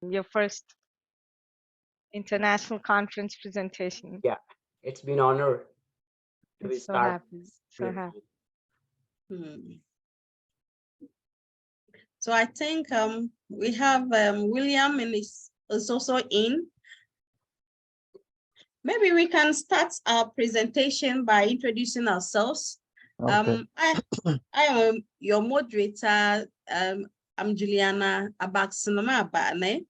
your first international conference presentation. Yeah, it's been an honor to I'm so start. happy. So happy. So I think we have William and is also in. Maybe we can start our presentation by introducing ourselves. Okay. I am your moderator. I'm Juliana Abagsonema Abane,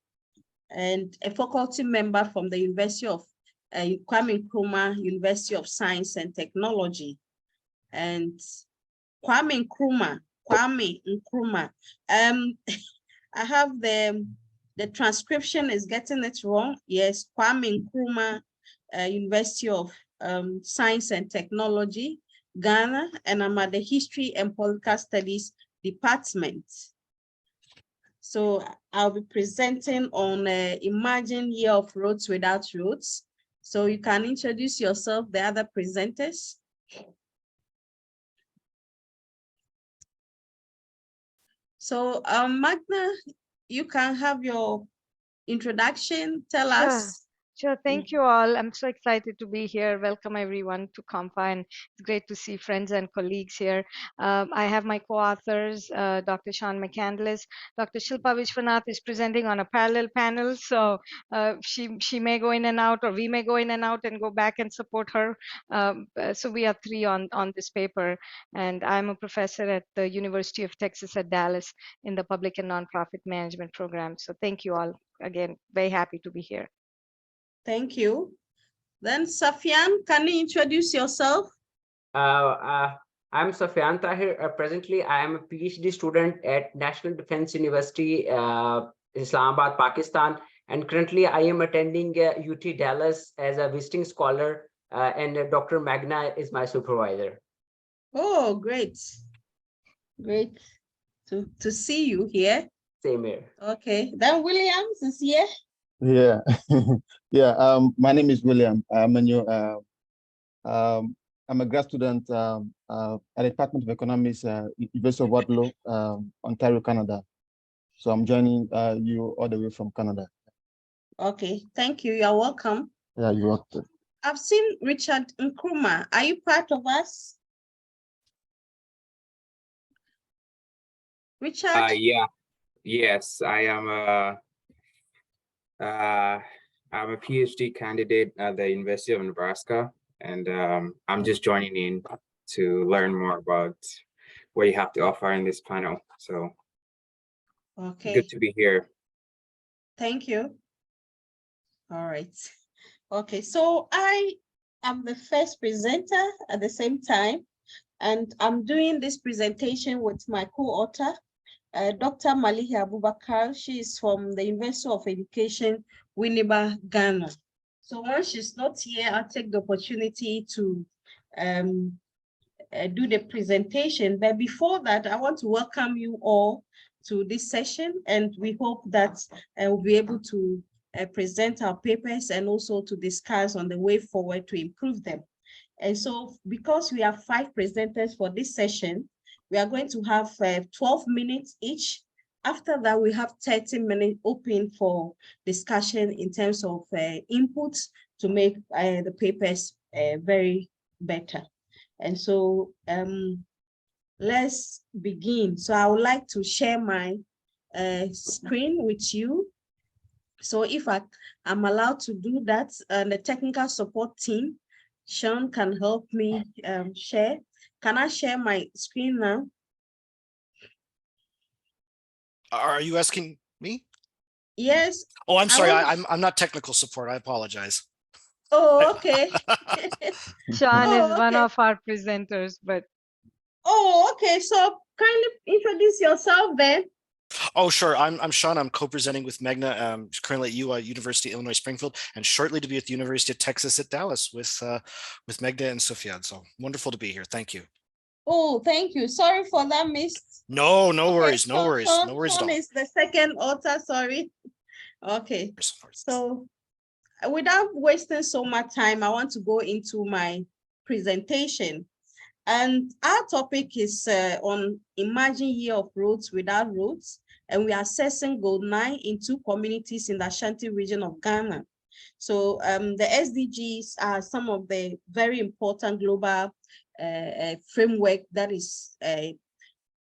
and a faculty member from the University of Kwame Nkrumah, University of Science and Technology. And Kwame Nkrumah. I have the transcription is getting it wrong. Yes, Kwame Nkrumah, University of Science and Technology, Ghana, and I'm at the History and Political Studies Department. So I'll be presenting on Imagine Year of Roads Without Roads. So you can introduce yourself, the other presenters. So Magna, you can have your introduction. Tell us. Sure. Thank you all. I'm so excited to be here. Welcome everyone to COMPA, and it's great to see friends and colleagues here. I have my co-authors, Dr. Sean McCandless. Dr. Shilpa Vishwanath is presenting on a parallel panel, so she may go in and out, or we may go in and out and go back and support her. So we are three on this paper, and I'm a professor at the University of Texas at Dallas in the Public and Nonprofit Management program. So thank you all. Again, very happy to be here. Thank you. Then Safyan, can you introduce yourself? I'm Safyan Tahir. Presently, I am a PhD student at National Defense University, Islamabad, Pakistan. And currently, I am attending UT Dallas as a visiting scholar, and Dr. Magna is my supervisor. Oh, great. Great to see you here. Same here. Okay, then Williams is here. Yeah, yeah. My name is William. I'm a grad student at the Department of Economics, University of Waterloo, Ontario, Canada. So I'm joining you all the way from Canada. Okay, thank you. You're welcome. Yeah, you're welcome. I've seen Richard Nkrumah. Are you part of us? Richard? Yeah. Yes, I am. I'm a PhD candidate at the University of Nebraska, and I'm just joining in to learn more about what you have to offer in this panel. So, okay, good to be here. Thank you. All right. Okay, so I am the first presenter at the same time, and I'm doing this presentation with my co-author, Dr. Maliha Abubakari. She is from the University of Education, Winneba, Ghana. So once she's not here, I'll take the opportunity to do the presentation. But before that, I want to welcome you all to this session, and we hope that we'll be able to present our papers and also to discuss on the way forward to improve them. And so because we have 5 presenters for this session, we are going to have 12 minutes each. After that, we have 30 minutes open for discussion in terms of inputs to make the papers very better. And so let's begin. So I would like to share my screen with you. So if I'm allowed to do that, the technical support team, Sean, can help me share. Can I share my screen now? Are you asking me? Yes. Oh, I'm sorry. I'm not technical support. I apologize. Oh, okay. Sean is one of our presenters, but. Oh, okay. So kindly introduce yourself then. Oh, sure. I'm Sean. I'm co-presenting with Magna, currently at University of Illinois Springfield, and shortly to be at the University of Texas at Dallas with Magna and Safyan. So wonderful to be here. Thank you. Oh, thank you. Sorry for that, miss. No worries. No worries. Sean, no worries Sean at all. is the second author. Sorry. Okay. So without wasting so much time, I want to go into my presentation. And our topic is on Imagine Year of Roads Without Roads. and we are assessing goal 9 in 2 communities in the Ashanti region of Ghana. So the SDGs are some of the very important global framework that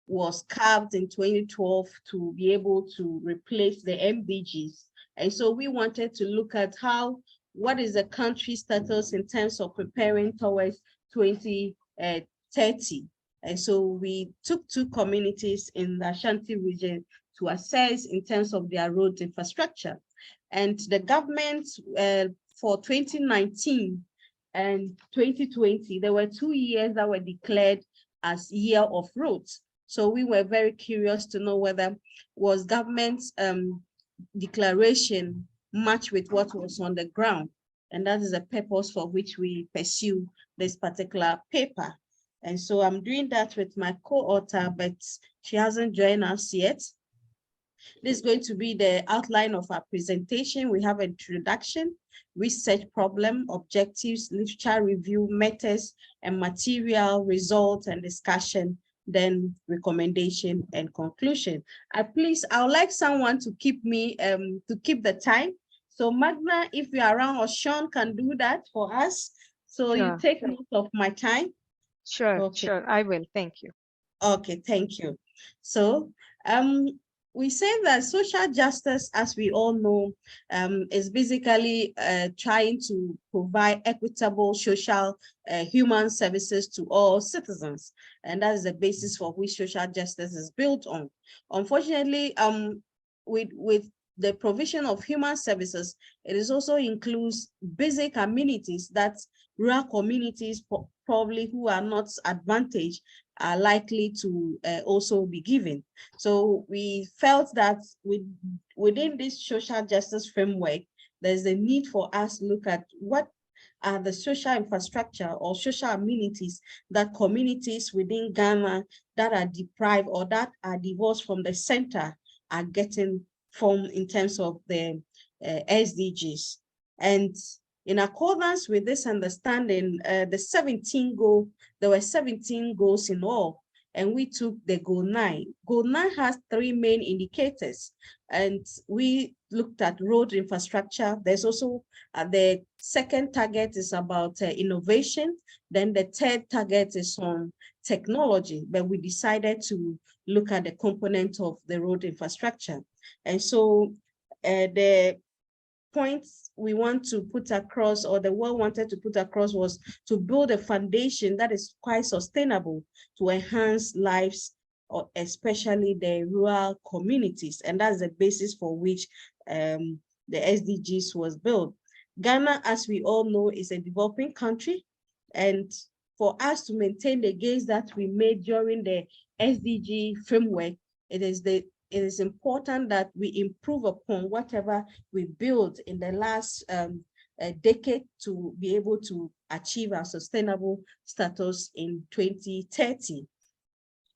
was carved in 2012 to be able to replace the MDGs. And so we wanted to look at what is the country status in terms of preparing towards 2030. And so we took 2 communities in the Ashanti region to assess in terms of their road infrastructure. And the government for 2019 and 2020, there were 2 years that were declared as year of roads. So we were very curious to know whether was government's declaration match with what was on the ground. And that is the purpose for which we pursue this particular paper. And so I'm doing that with my co-author, but she hasn't joined us yet. This is going to be the outline of our presentation. We have an introduction, research problem, objectives, literature review, methods and material, results and discussion, then recommendation and conclusion. I would like someone to keep the time. So Magna, if you're around, or Sean can do that for us. So Sure. You take note of my time. Sure, Okay. sure, I will. Thank you. Okay, thank you. So we say that social justice, as we all know, is basically trying to provide equitable social human services to all citizens. And that is the basis for which social justice is built on. Unfortunately, with the provision of human services, it is also includes basic amenities that rural communities probably who are not advantaged are likely to also be given. So we felt that within this social justice framework, there's a need for us to look at what are the social infrastructure or social amenities that communities within Ghana that are deprived or that are divorced from the center are getting from in terms of the SDGs. And in accordance with this understanding, there were 17 goals in all, and we took the goal 9. Goal 9 has 3 main indicators, and we looked at road infrastructure. There's also the second target is about innovation. Then the third target is on technology, but we decided to look at the component of the road infrastructure. And so the points we want to put across, or the world wanted to put across, was to build a foundation that is quite sustainable to enhance lives, or especially the rural communities. And that's the basis for which the SDGs was built. Ghana, as we all know, is a developing country. And for us to maintain the gains that we made during the SDG framework, it is important that we improve upon whatever we built in the last decade to be able to achieve our sustainable status in 2030.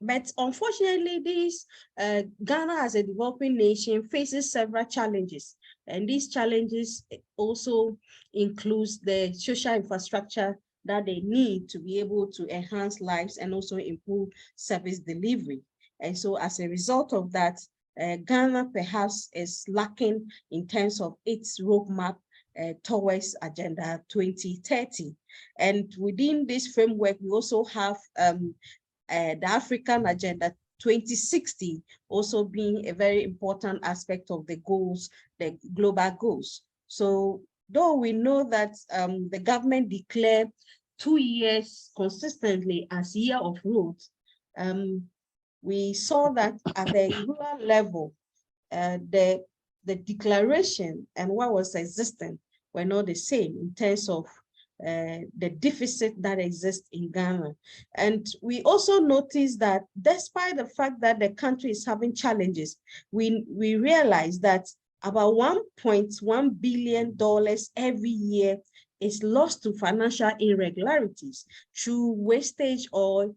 But unfortunately, Ghana as a developing nation faces several challenges. And these challenges also includes the social infrastructure that they need to be able to enhance lives and also improve service delivery. And so as a result of that, Ghana perhaps is lacking in terms of its roadmap towards Agenda 2030. And within this framework, we also have the African Agenda 2060 also being a very important aspect of the goals, the global goals. So though we know that the government declared 2 years consistently as year of roads, we saw that at the rural level, the declaration and what was existing were not the same in terms of the deficit that exists in Ghana. And we also noticed that despite the fact that the country is having challenges, we realized that about $1.1 billion every year is lost to financial irregularities through wastage or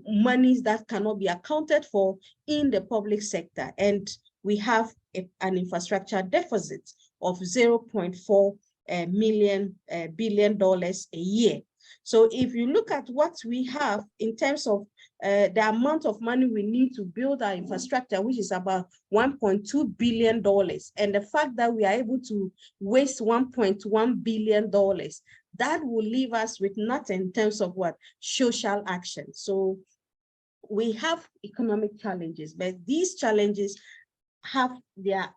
monies that cannot be accounted for in the public sector. And we have an infrastructure deficit of $0.4 billion a year. So if you look at what we have in terms of the amount of money we need to build our infrastructure, which is about $1.2 billion. And the fact that we are able to waste $1.1 billion, that will leave us with nothing in terms of what? Social action. So we have economic challenges, but these challenges have their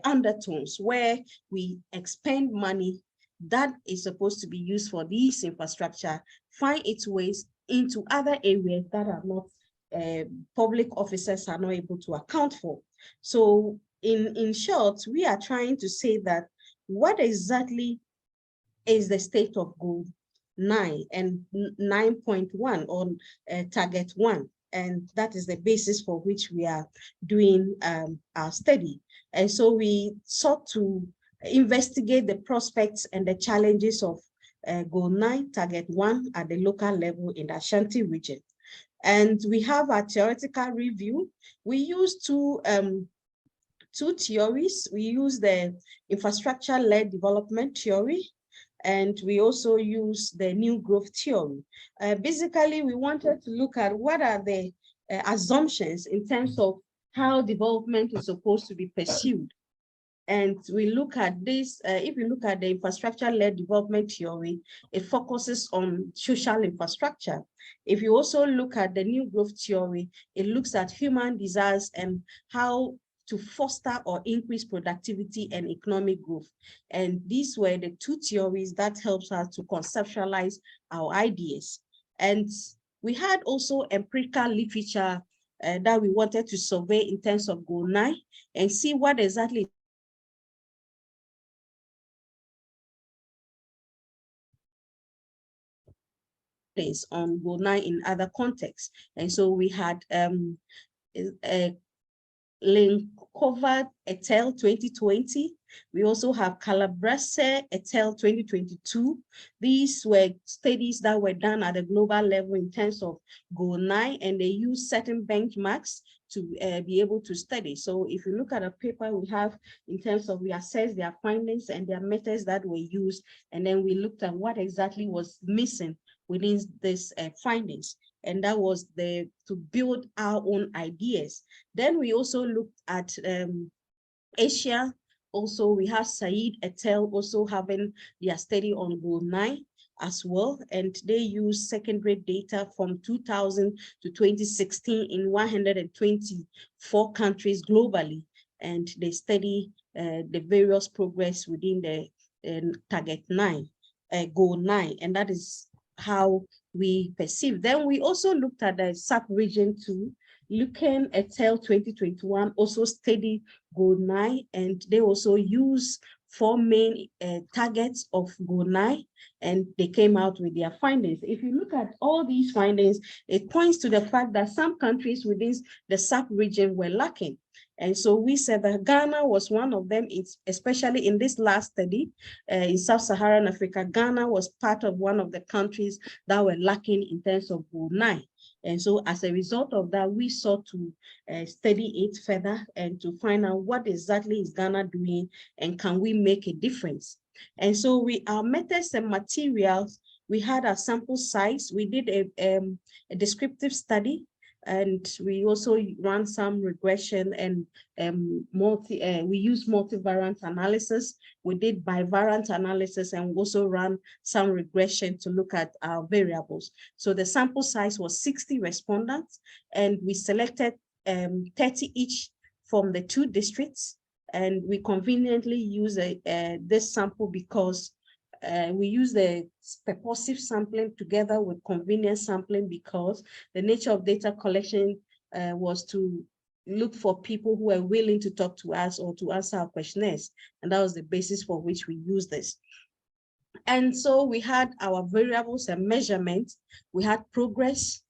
undertones where we expend money that is supposed to be used for this infrastructure, find its ways into other areas that are not, public officers are not able to account for. So in short, we are trying to say that what exactly is the state of goal 9 and 9.1 on target 1. And that is the basis for which we are doing our study. And so we sought to investigate the prospects and the challenges of goal 9, target 1 at the local level in the Ashanti region. And we have a theoretical review. We use two theories. We use the infrastructure-led development theory, and we also use the new growth theory. Basically, we wanted to look at what are the assumptions in terms of how development is supposed to be pursued. And we look at this, if you look at the infrastructure-led development theory, it focuses on social infrastructure. If you also look at the new growth theory, it looks at human desires and how to foster or increase productivity and economic growth. And these were the two theories that helps us to conceptualize our ideas. And we had also empirical literature that we wanted to survey in terms of goal 9 and see what exactly is on goal 9 in other contexts. And so we had Nkrumah et al. 2020. We also have Calabrese et al. 2022. These were studies that were done at a global level in terms of goal 9, and they use certain benchmarks to be able to study. So if you look at a paper we have in terms of, we assess their findings and their methods that were used, and then we looked at what exactly was missing within these findings. And that was to build our own ideas. Then we also looked at Asia. Also, we have Said et al. Also having their study on goal 9 as well. And they use secondary data from 2000 to 2016 in 124 countries globally. And they study the various progress within the target 9, goal 9. And that is how we perceive. Then we also looked at the sub-region 2, looking at al. 2021, also study goal 9, and they also use 4 main targets of goal 9, and they came out with their findings. If you look at all these findings, it points to the fact that some countries within the sub-region were lacking. And so we said that Ghana was one of them, especially in this last study in Sub-Saharan Africa. Ghana was part of one of the countries that were lacking in terms of goal 9. And so as a result of that, we sought to study it further and to find out what exactly is Ghana doing and can we make a difference. And so our methods and materials, we had a sample size. We did a descriptive study, and we also ran some regression and we used multivariant analysis. We did bivariant analysis, and we also ran some regression to look at our variables. So the sample size was 60 respondents, and we selected 30 each from the 2 districts. And we conveniently use this sample because we use the purposive sampling together with convenience sampling, because the nature of data collection was to look for people who are willing to talk to us or to answer our questionnaires. And that was the basis for which we use this. And so we had our variables and measurements. We had progress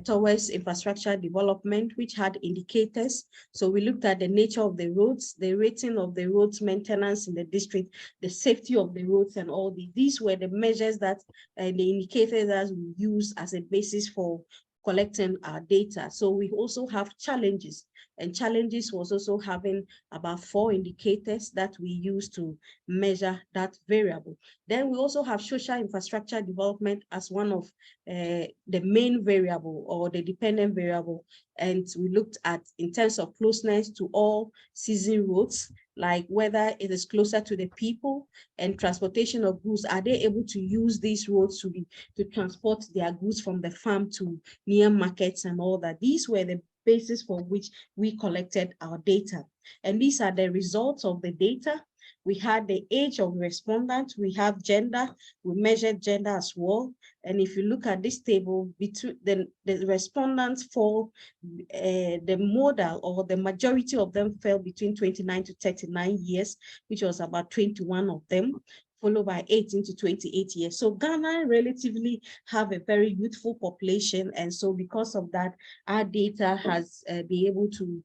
towards infrastructure development, which had indicators. So we looked at the nature of the roads, the rating of the roads maintenance in the district, the safety of the roads, and all these were the measures that the indicators that we use as a basis for collecting our data. So we also have challenges, and challenges was also having about 4 indicators that we use to measure that variable. Then we also have social infrastructure development as one of the main variable or the dependent variable. And we looked at in terms of closeness to all season roads, like whether it is closer to the people and transportation of goods. Are they able to use these roads to transport their goods from the farm to near markets and all that? These were the basis for which we collected our data. And these are the results of the data. We had the age of respondents, we have gender, we measured gender as well. And if you look at this table, between the respondents fall, the model or the majority of them fell between 29 to 39 years, which was about 21 of them, followed by 18 to 28 years. So Ghana relatively have a very youthful population. And so because of that, our data has been able to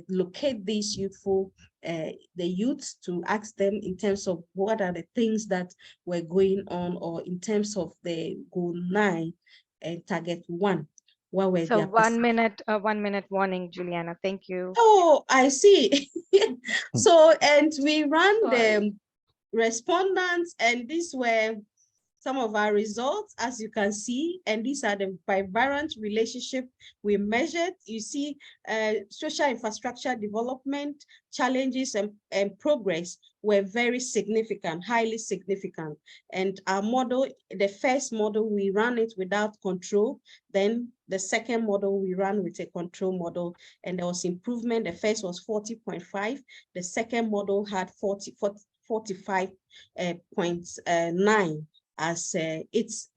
locate these youthful, the youths, to ask them in terms of what are the things that were going on, or in terms of the goal 9 and target 1. What were So their 1 minute, 1 minute warning, Juliana. Thank you. Oh, I see. So, and we ran Sorry. the respondents, and these were some of our results, as you can see, and these are the bivalent relationship we measured. You see, social infrastructure development, challenges and progress were very significant, highly significant. And our model, the first model, we ran it without control. Then the second model, we ran with a control model, and there was improvement. The first was 40.5. The second model had 45.9 as its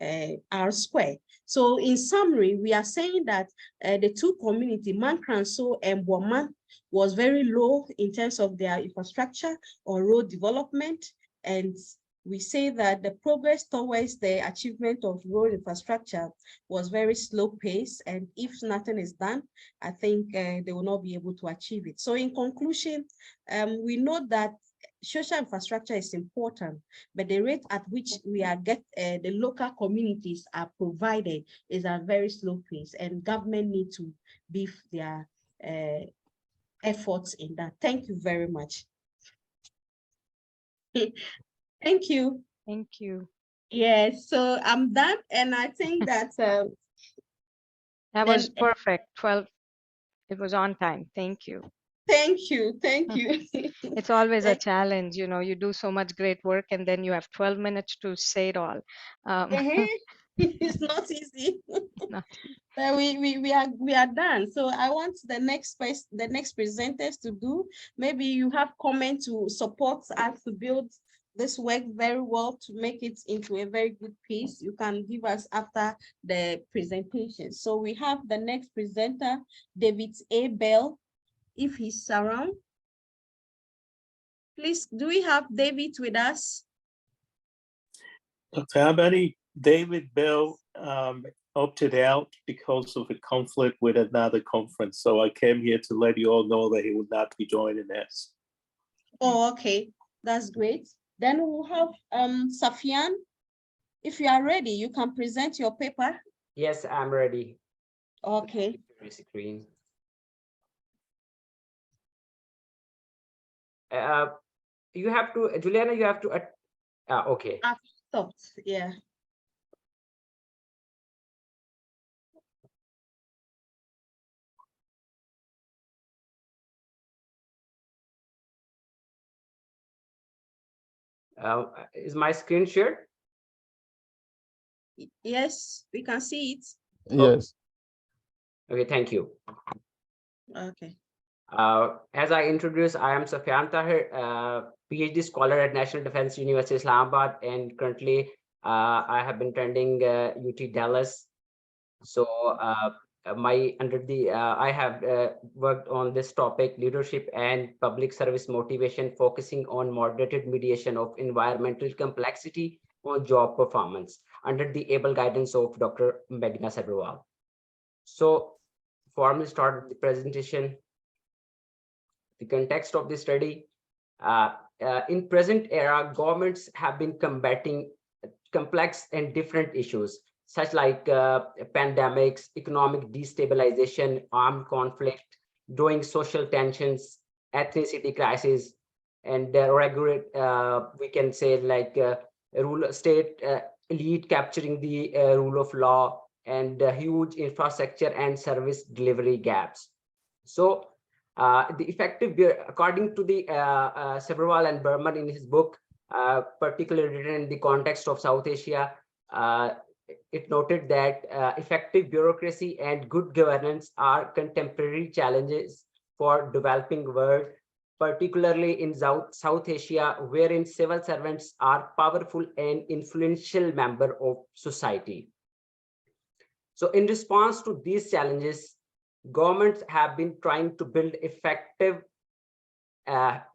R square. So in summary, we are saying that the two community, Mankranso and Boma, was very low in terms of their infrastructure or road development. And we say that the progress towards the achievement of road infrastructure was very slow pace. And if nothing is done, I think they will not be able to achieve it. So in conclusion, we know that social infrastructure is important, but the rate at which we are the local communities are provided is a very slow pace, and government need to beef their efforts in that. Thank you very much. Thank you. Thank you. Yes, so I'm done, and I think that That was perfect. 12. It was on time. Thank you. Thank you. Thank you. It's always a challenge, you know, you do so much great work and then you have 12 minutes to say it all. It's not easy. No. But we are done. So I want the next presenters to do. Maybe you have comment to support us to build this work very well, to make it into a very good piece. You can give us after the presentation. So we have the next presenter, David A. Bell, if he's around. Please, do we have David with us? Dr. Abane, David Bell opted out because of a conflict with another conference. So I came here to let you all know that he would not be joining us. Oh, okay, that's great. Then we'll have Safyan. If you are ready, you can present your paper. Yes, I'm ready. Okay. Screen. You have to, Juliana, you have to, okay. I've stopped, yeah. Is my screen shared? Yes, we can see it. Yes. Okay, thank you. Okay. As I introduced, I am Safyan Tahir, PhD scholar at National Defense University, Islamabad, and currently I have been attending UT Dallas. So I have worked on this topic, leadership and public service motivation, focusing on moderated mediation of environmental complexity on job performance under the able guidance of Dr. Meghna Sabharwal. So formally start the presentation. The context of the study, in present era, governments have been combating complex and different issues such like pandemics, economic destabilization, armed conflict, growing social tensions, ethnicity crisis, and regulate, we can say like rule state elite capturing the rule of law, and huge infrastructure and service delivery gaps. So the effective, according to the Sabharwal and Burman in his book, particularly written in the context of South Asia, it noted that effective bureaucracy and good governance are contemporary challenges for developing world, particularly in South Asia, wherein civil servants are powerful and influential member of society. So in response to these challenges, governments have been trying to build effective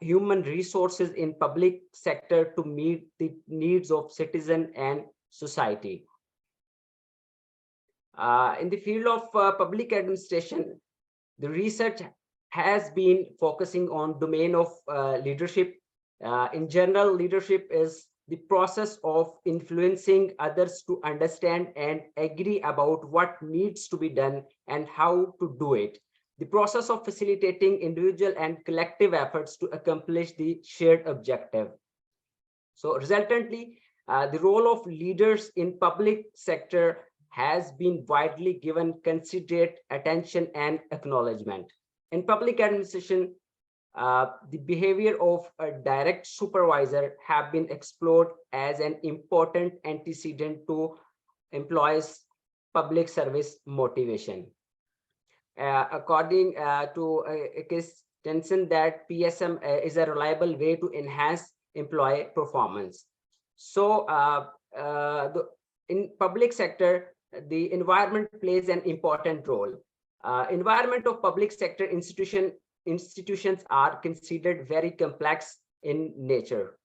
human resources in public sector to meet the needs of citizen and society. In the field of public administration, the research has been focusing on domain of leadership. In general, leadership is the process of influencing others to understand and agree about what needs to be done and how to do it. The process of facilitating individual and collective efforts to accomplish the shared objective. So resultantly, the role of leaders in public sector has been widely given considerate attention and acknowledgement. In public administration, the behavior of a direct supervisor have been explored as an important antecedent to employees' public service motivation. According to Christensen, that PSM is a reliable way to enhance employee performance. So in public sector, the environment plays an important role. Environment of public sector institutions are considered very complex in nature.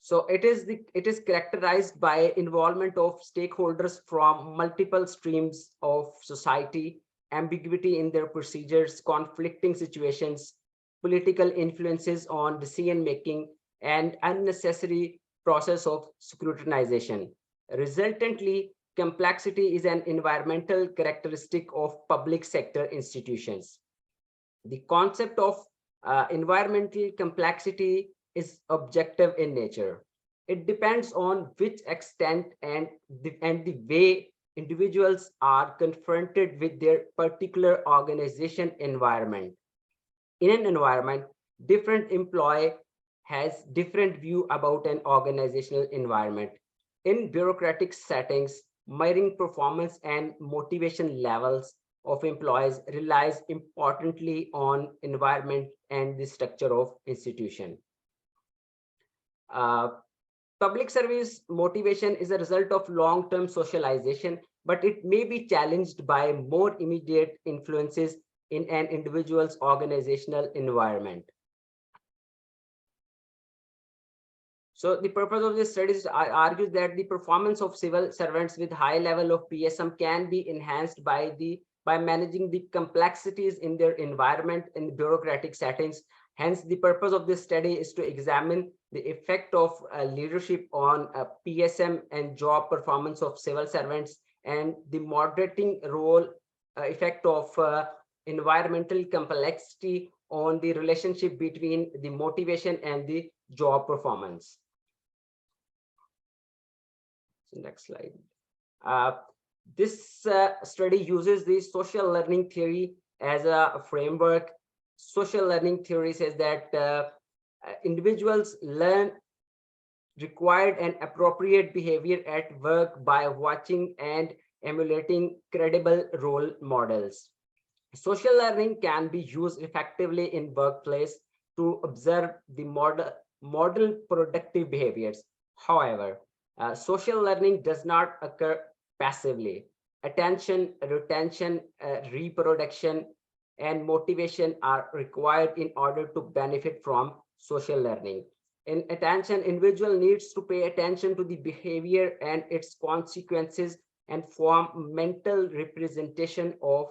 So it is characterized by involvement of stakeholders from multiple streams of society, ambiguity in their procedures, conflicting situations, political influences on decision making, and unnecessary process of scrutinization. Resultantly, complexity is an environmental characteristic of public sector institutions. The concept of environmental complexity is objective in nature. It depends on which extent and the way individuals are confronted with their particular organization environment. In an environment, different employee has different view about an organizational environment. In bureaucratic settings, measuring performance and motivation levels of employees relies importantly on environment and the structure of institution. Public service motivation is a result of long-term socialization, but it may be challenged by more immediate influences in an individual's organizational environment. So the purpose of this study argues that the performance of civil servants with high level of PSM can be enhanced by managing the complexities in their environment in bureaucratic settings. Hence, the purpose of this study is to examine the effect of leadership on PSM and job performance of civil servants, and the moderating role effect of environmental complexity on the relationship between the motivation and the job performance. So next slide. This study uses the social learning theory as a framework. Social learning theory says that individuals learn required and appropriate behavior at work by watching and emulating credible role models. Social learning can be used effectively in workplace to observe the model productive behaviors. However, social learning does not occur passively. Attention, retention, reproduction, and motivation are required in order to benefit from social learning. In attention, individual needs to pay attention to the behavior and its consequences and form mental representation of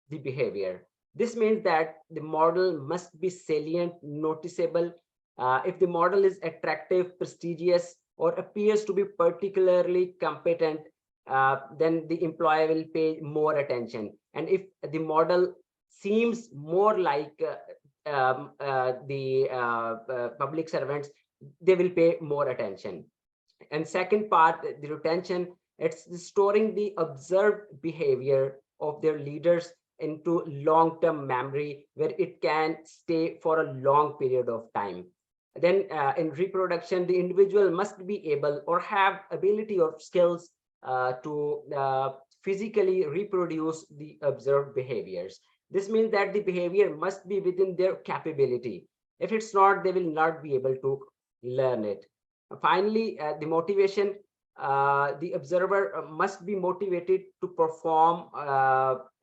the behavior. This means that the model must be salient, noticeable. If the model is attractive, prestigious, or appears to be particularly competent, then the employer will pay more attention. And if the model seems more like the public servants, they will pay more attention. And second part, the retention, it's storing the observed behavior of their leaders into long-term memory where it can stay for a long period of time. Then in reproduction, the individual must be able or have ability or skills to physically reproduce the observed behaviors. This means that the behavior must be within their capability. If it's not, they will not be able to learn it. Finally, the motivation, the observer must be motivated to perform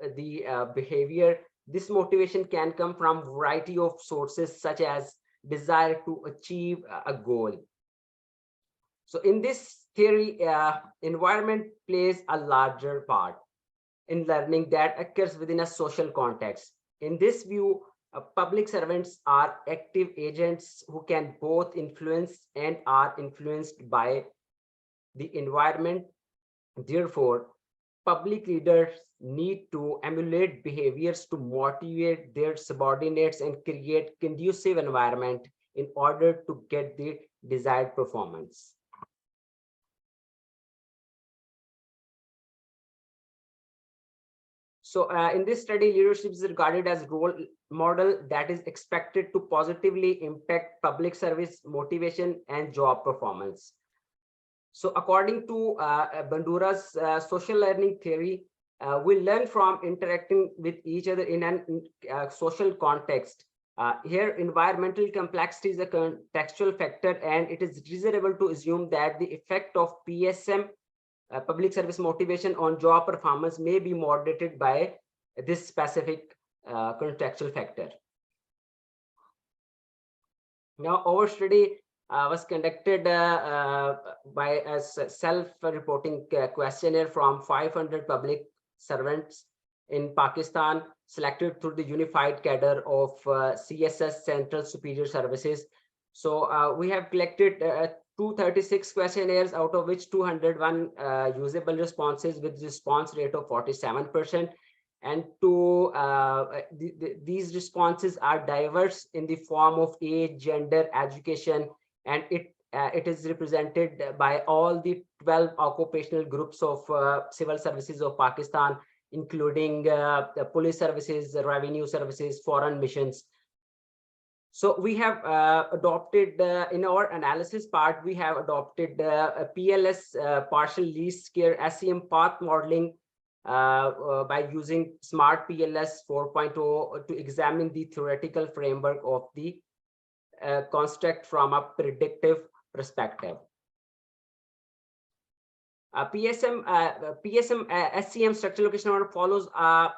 the behavior. This motivation can come from a variety of sources, such as desire to achieve a goal. So in this theory, environment plays a larger part in learning that occurs within a social context. In this view, public servants are active agents who can both influence and are influenced by the environment. Therefore, public leaders need to emulate behaviors to motivate their subordinates and create conducive environment in order to get the desired performance. So in this study, leadership is regarded as a role model that is expected to positively impact public service motivation and job performance. So according to Bandura's social learning theory, we learn from interacting with each other in a social context. Here, environmental complexity is a contextual factor, and it is reasonable to assume that the effect of PSM, public service motivation, on job performance may be moderated by this specific contextual factor. Now, our study was conducted by a self-reporting questionnaire from 500 public servants in Pakistan, selected through the unified cadre of CSS, Central Superior Services. So we have collected 236 questionnaires, out of which 201 usable responses with response rate of 47%. And these responses are diverse in the form of age, gender, education, and it is represented by all the 12 occupational groups of civil services of Pakistan, including the police services, revenue services, foreign missions. So we have adopted, in our analysis part, we have adopted a PLS, partial least square SEM path modeling by using Smart PLS 4.0 to examine the theoretical framework of the construct from a predictive perspective. PSM SEM structure location model follows a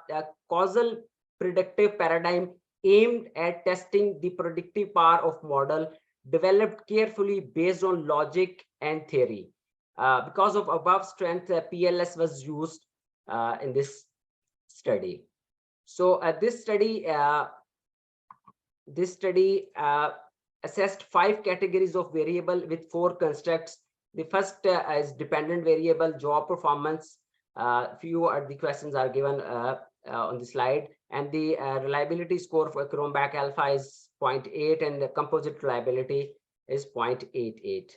causal predictive paradigm aimed at testing the predictive power of model, developed carefully based on logic and theory. Because of above strength, PLS was used in this study. So this study assessed 5 categories of variable with 4 constructs. The first is dependent variable, job performance. Few of the questions are given on the slide, and the reliability score for Chromback alpha is 0.8, and the composite reliability is 0.88.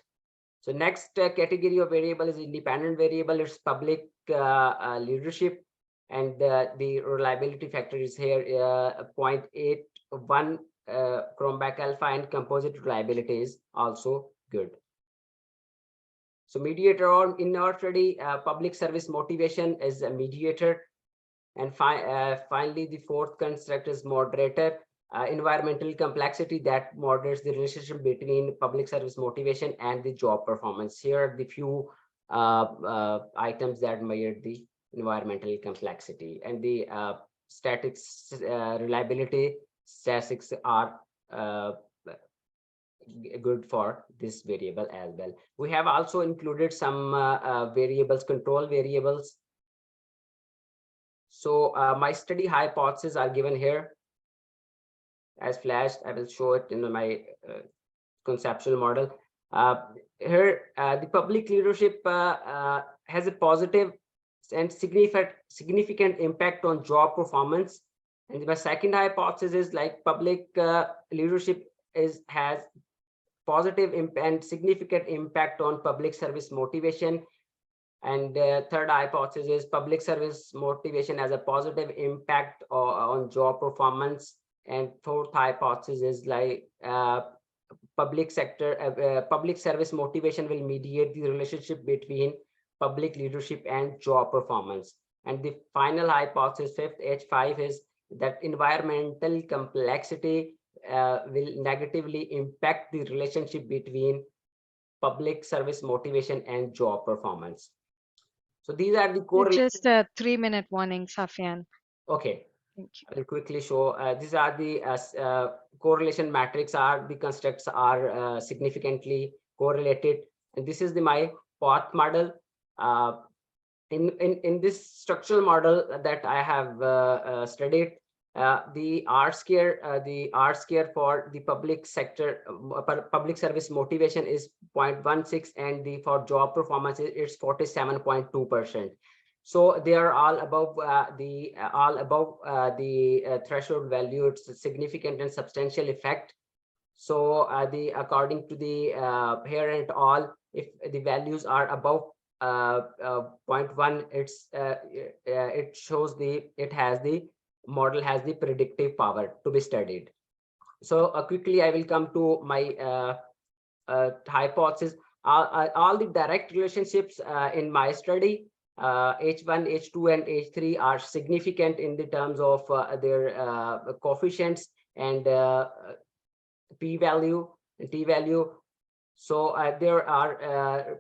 So next category of variable is independent variable. It's public leadership, and the reliability factor is here 0.81 Chromback alpha, and composite reliability is also good. So mediator, in our study, public service motivation is a mediator. And finally, the fourth construct is moderator, environmental complexity that moderates the relationship between public service motivation and the job performance. Here are the few items that measure the environmental complexity, and the statics reliability statistics are good for this variable as well. We have also included some variables, control variables. So my study hypotheses are given here as flashed. I will show it in my conceptual model. Here, the public leadership has a positive and significant impact on job performance. And my second hypothesis is like public leadership has positive and significant impact on public service motivation. And third hypothesis is public service motivation has a positive impact on job performance. And fourth hypothesis is like public service motivation will mediate the relationship between public leadership and job performance. And the final hypothesis, fifth H5, is that environmental complexity will negatively impact the relationship between public service motivation and job performance. So these are the correlations. Just a 3-minute warning, Safyan. Okay. Thank you. I will quickly show. These are the correlation matrix. The constructs are significantly correlated, and this is my path model. In this structural model that I have studied, the R square for the public sector public service motivation is 0.16, and for job performance it's 47.2%. So they are all above the threshold value. It's a significant and substantial effect. So according to the here and all, if the values are above 0.1, it shows the model has the predictive power to be studied. So quickly I will come to my hypothesis. All the direct relationships in my study, H1, H2, and H3 are significant in the terms of their coefficients and p-value and t-value. So there are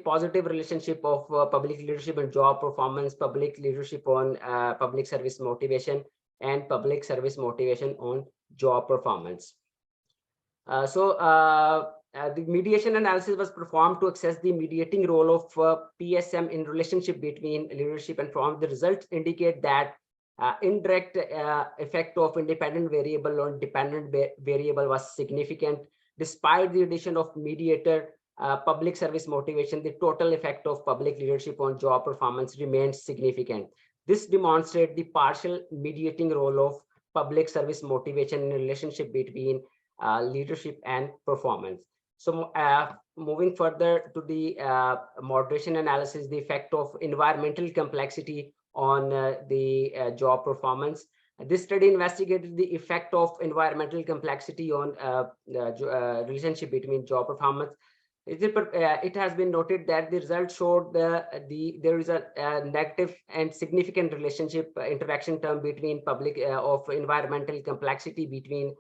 positive relationship of public leadership and job performance, public leadership on public service motivation, and public service motivation on job performance. The mediation analysis was performed to assess the mediating role of PSM in relationship between leadership and performance. The results indicate that indirect effect of independent variable on dependent variable was significant. Despite the addition of mediator public service motivation, the total effect of public leadership on job performance remains significant. This demonstrates the partial mediating role of public service motivation in relationship between leadership and performance. So moving further to the moderation analysis, the effect of environmental complexity on the job performance. This study investigated the effect of environmental complexity on relationship between job performance. It has been noted that the results showed there is a negative and significant relationship interaction term between of environmental complexity between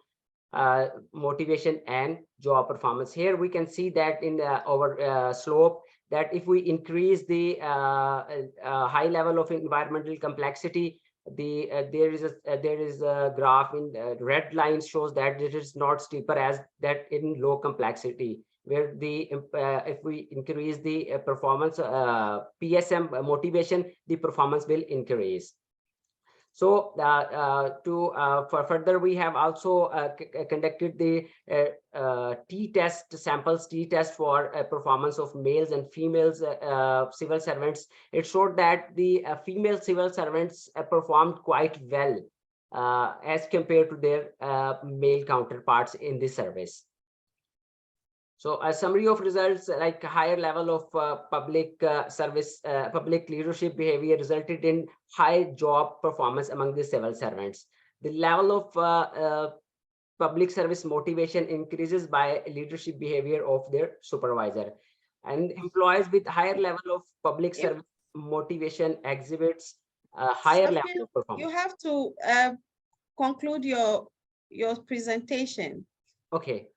motivation and job performance. Here we can see that in our slope, that if we increase the high level of environmental complexity, there is a graph in red line shows that it is not steeper as that in low complexity, where the if we increase the performance PSM motivation, the performance will increase. So for further, we have also conducted the samples t-test for performance of males and females civil servants. It showed that the female civil servants performed quite well as compared to their male counterparts in this service. So a summary of results, like a higher level of public leadership behavior resulted in high job performance among the civil servants. The level of public service motivation increases by leadership behavior of their supervisor. And employees with higher level of public service motivation exhibits a higher Safyan, level of performance. You have to conclude your presentation. Okay.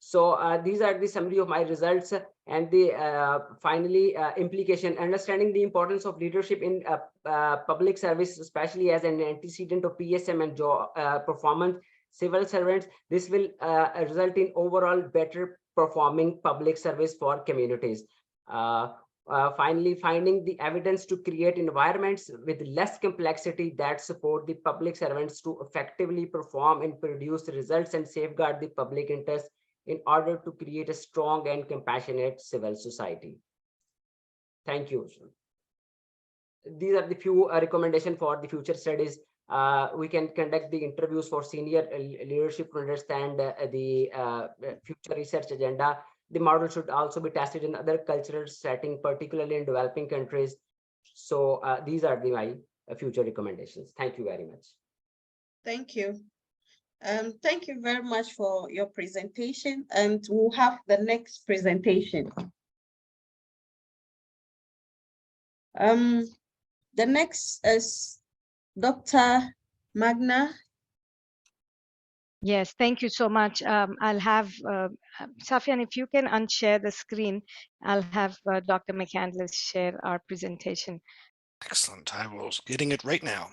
So these are the summary of my results, and the finally implication, understanding the importance of leadership in public service, especially as an antecedent of PSM and job performance civil servants. This will result in overall better performing public service for communities. Finally, finding the evidence to create environments with less complexity that support the public servants to effectively perform and produce results and safeguard the public interest in order to create a strong and compassionate civil society. Thank you. These are the few recommendations for the future studies. We can conduct the interviews for senior leadership to understand the future research agenda. The model should also be tested in other cultural settings, particularly in developing countries. So these are my future recommendations. Thank you very much. Thank you. Thank you very much for your presentation, and we'll have the next presentation. The next is Dr. Magna. Yes, thank you so much. I'll have Safyan, if you can unshare the screen, I'll have Dr. McCandless share our presentation. Excellent. I was getting it right now.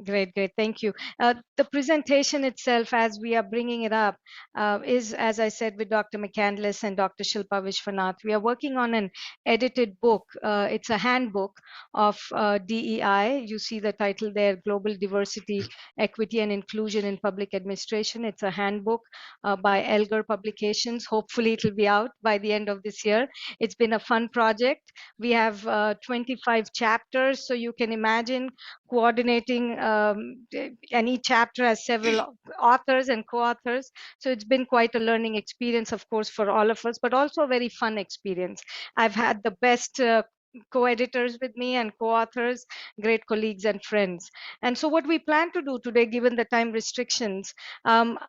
Great, thank you. The presentation itself, as we are bringing it up, is, as I said, with Dr. McCandless and Dr. Shilpa Vishwanath. We are working on an edited book. It's a handbook of DEI. You see the title there, Global Diversity, Equity and Inclusion in Public Administration. It's a handbook by Elgar Publications. Hopefully it will be out by the end of this year. It's been a fun project. We have 25 chapters, so you can imagine coordinating, and each chapter has several authors and co-authors. So it's been quite a learning experience, of course, for all of us, but also a very fun experience. I've had the best co-editors with me and co-authors, great colleagues and friends. And so what we plan to do today, given the time restrictions,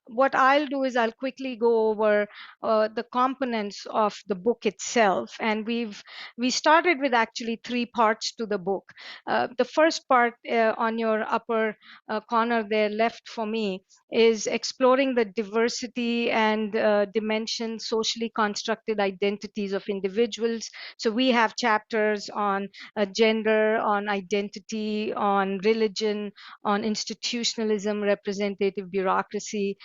what I'll do is I'll quickly go over the components of the book itself. And we started with actually 3 parts to the book. The first part on your upper corner there left for me is exploring the diversity and dimension socially constructed identities of individuals. So we have chapters on gender, on identity, on religion, on institutionalism, representative bureaucracy.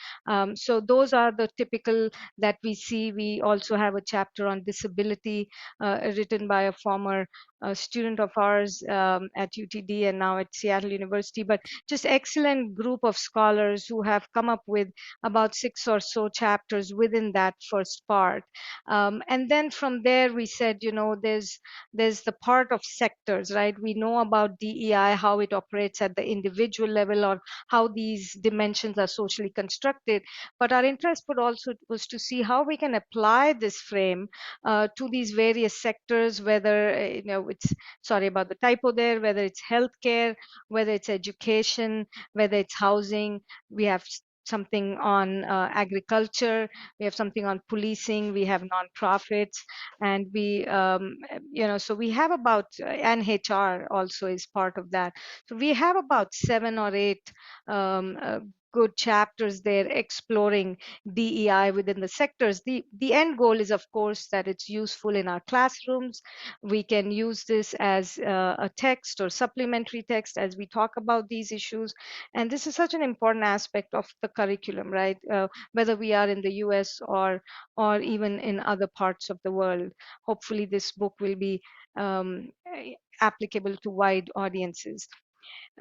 So those are the typical that we see. We also have a chapter on disability written by a former student of ours at UTD and now at Seattle University, but just excellent group of scholars who have come up with about 6 or so chapters within that first part. And then from there we said, you know, there's the part of sectors, right? We know about DEI, how it operates at the individual level, or how these dimensions are socially constructed. But our interest was to see how we can apply this frame to these various sectors, whether, you know, it's, sorry about the typo there, whether it's healthcare, whether it's education, whether it's housing. We have something on agriculture, we have something on policing, we have nonprofits, and we, you know, so we have about, and HR also is part of that. So we have about 7 or 8 good chapters there exploring DEI within the sectors. The end goal is, of course, that it's useful in our classrooms. We can use this as a text or supplementary text as we talk about these issues. And this is such an important aspect of the curriculum, right? Whether we are in the US or even in other parts of the world. Hopefully this book will be applicable to wide audiences.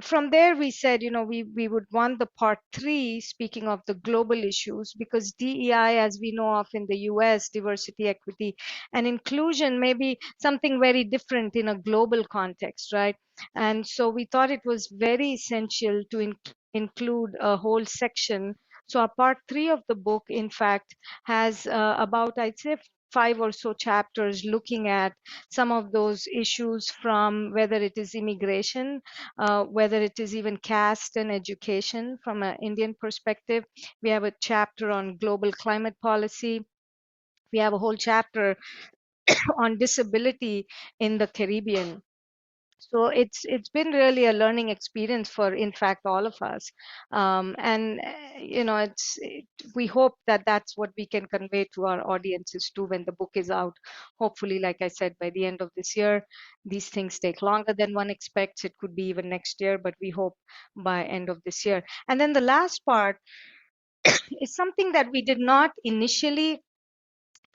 From there we said, you know, we would want the part 3, speaking of the global issues, because DEI, as we know of in the US, diversity, equity, and inclusion, may be something very different in a global context, right? And so we thought it was very essential to include a whole section. So our part 3 of the book, in fact, has about, I'd say, 5 or so chapters looking at some of those issues, from whether it is immigration, whether it is even caste and education from an Indian perspective. We have a chapter on global climate policy. We have a whole chapter on disability in the Caribbean. So it's been really a learning experience for, in fact, all of us. And you know, we hope that that's what we can convey to our audiences too when the book is out. Hopefully, like I said, by the end of this year. These things take longer than one expects. It could be even next year, but we hope by end of this year. And then the last part is something that we did not initially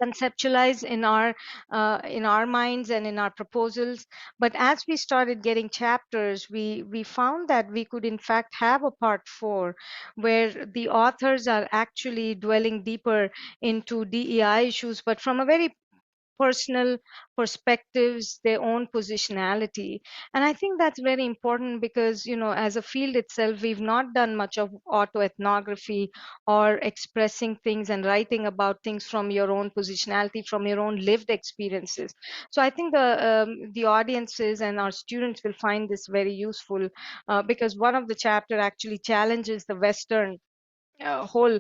conceptualize in our minds and in our proposals, but as we started getting chapters, we found that we could in fact have a part 4 where the authors are actually dwelling deeper into DEI issues, but from a very personal perspectives, their own positionality. And I think that's very important because, as a field itself, we've not done much of autoethnography or expressing things and writing about things from your own positionality, from your own lived experiences. So I think the audiences and our students will find this very useful because one of the chapter actually challenges the Western whole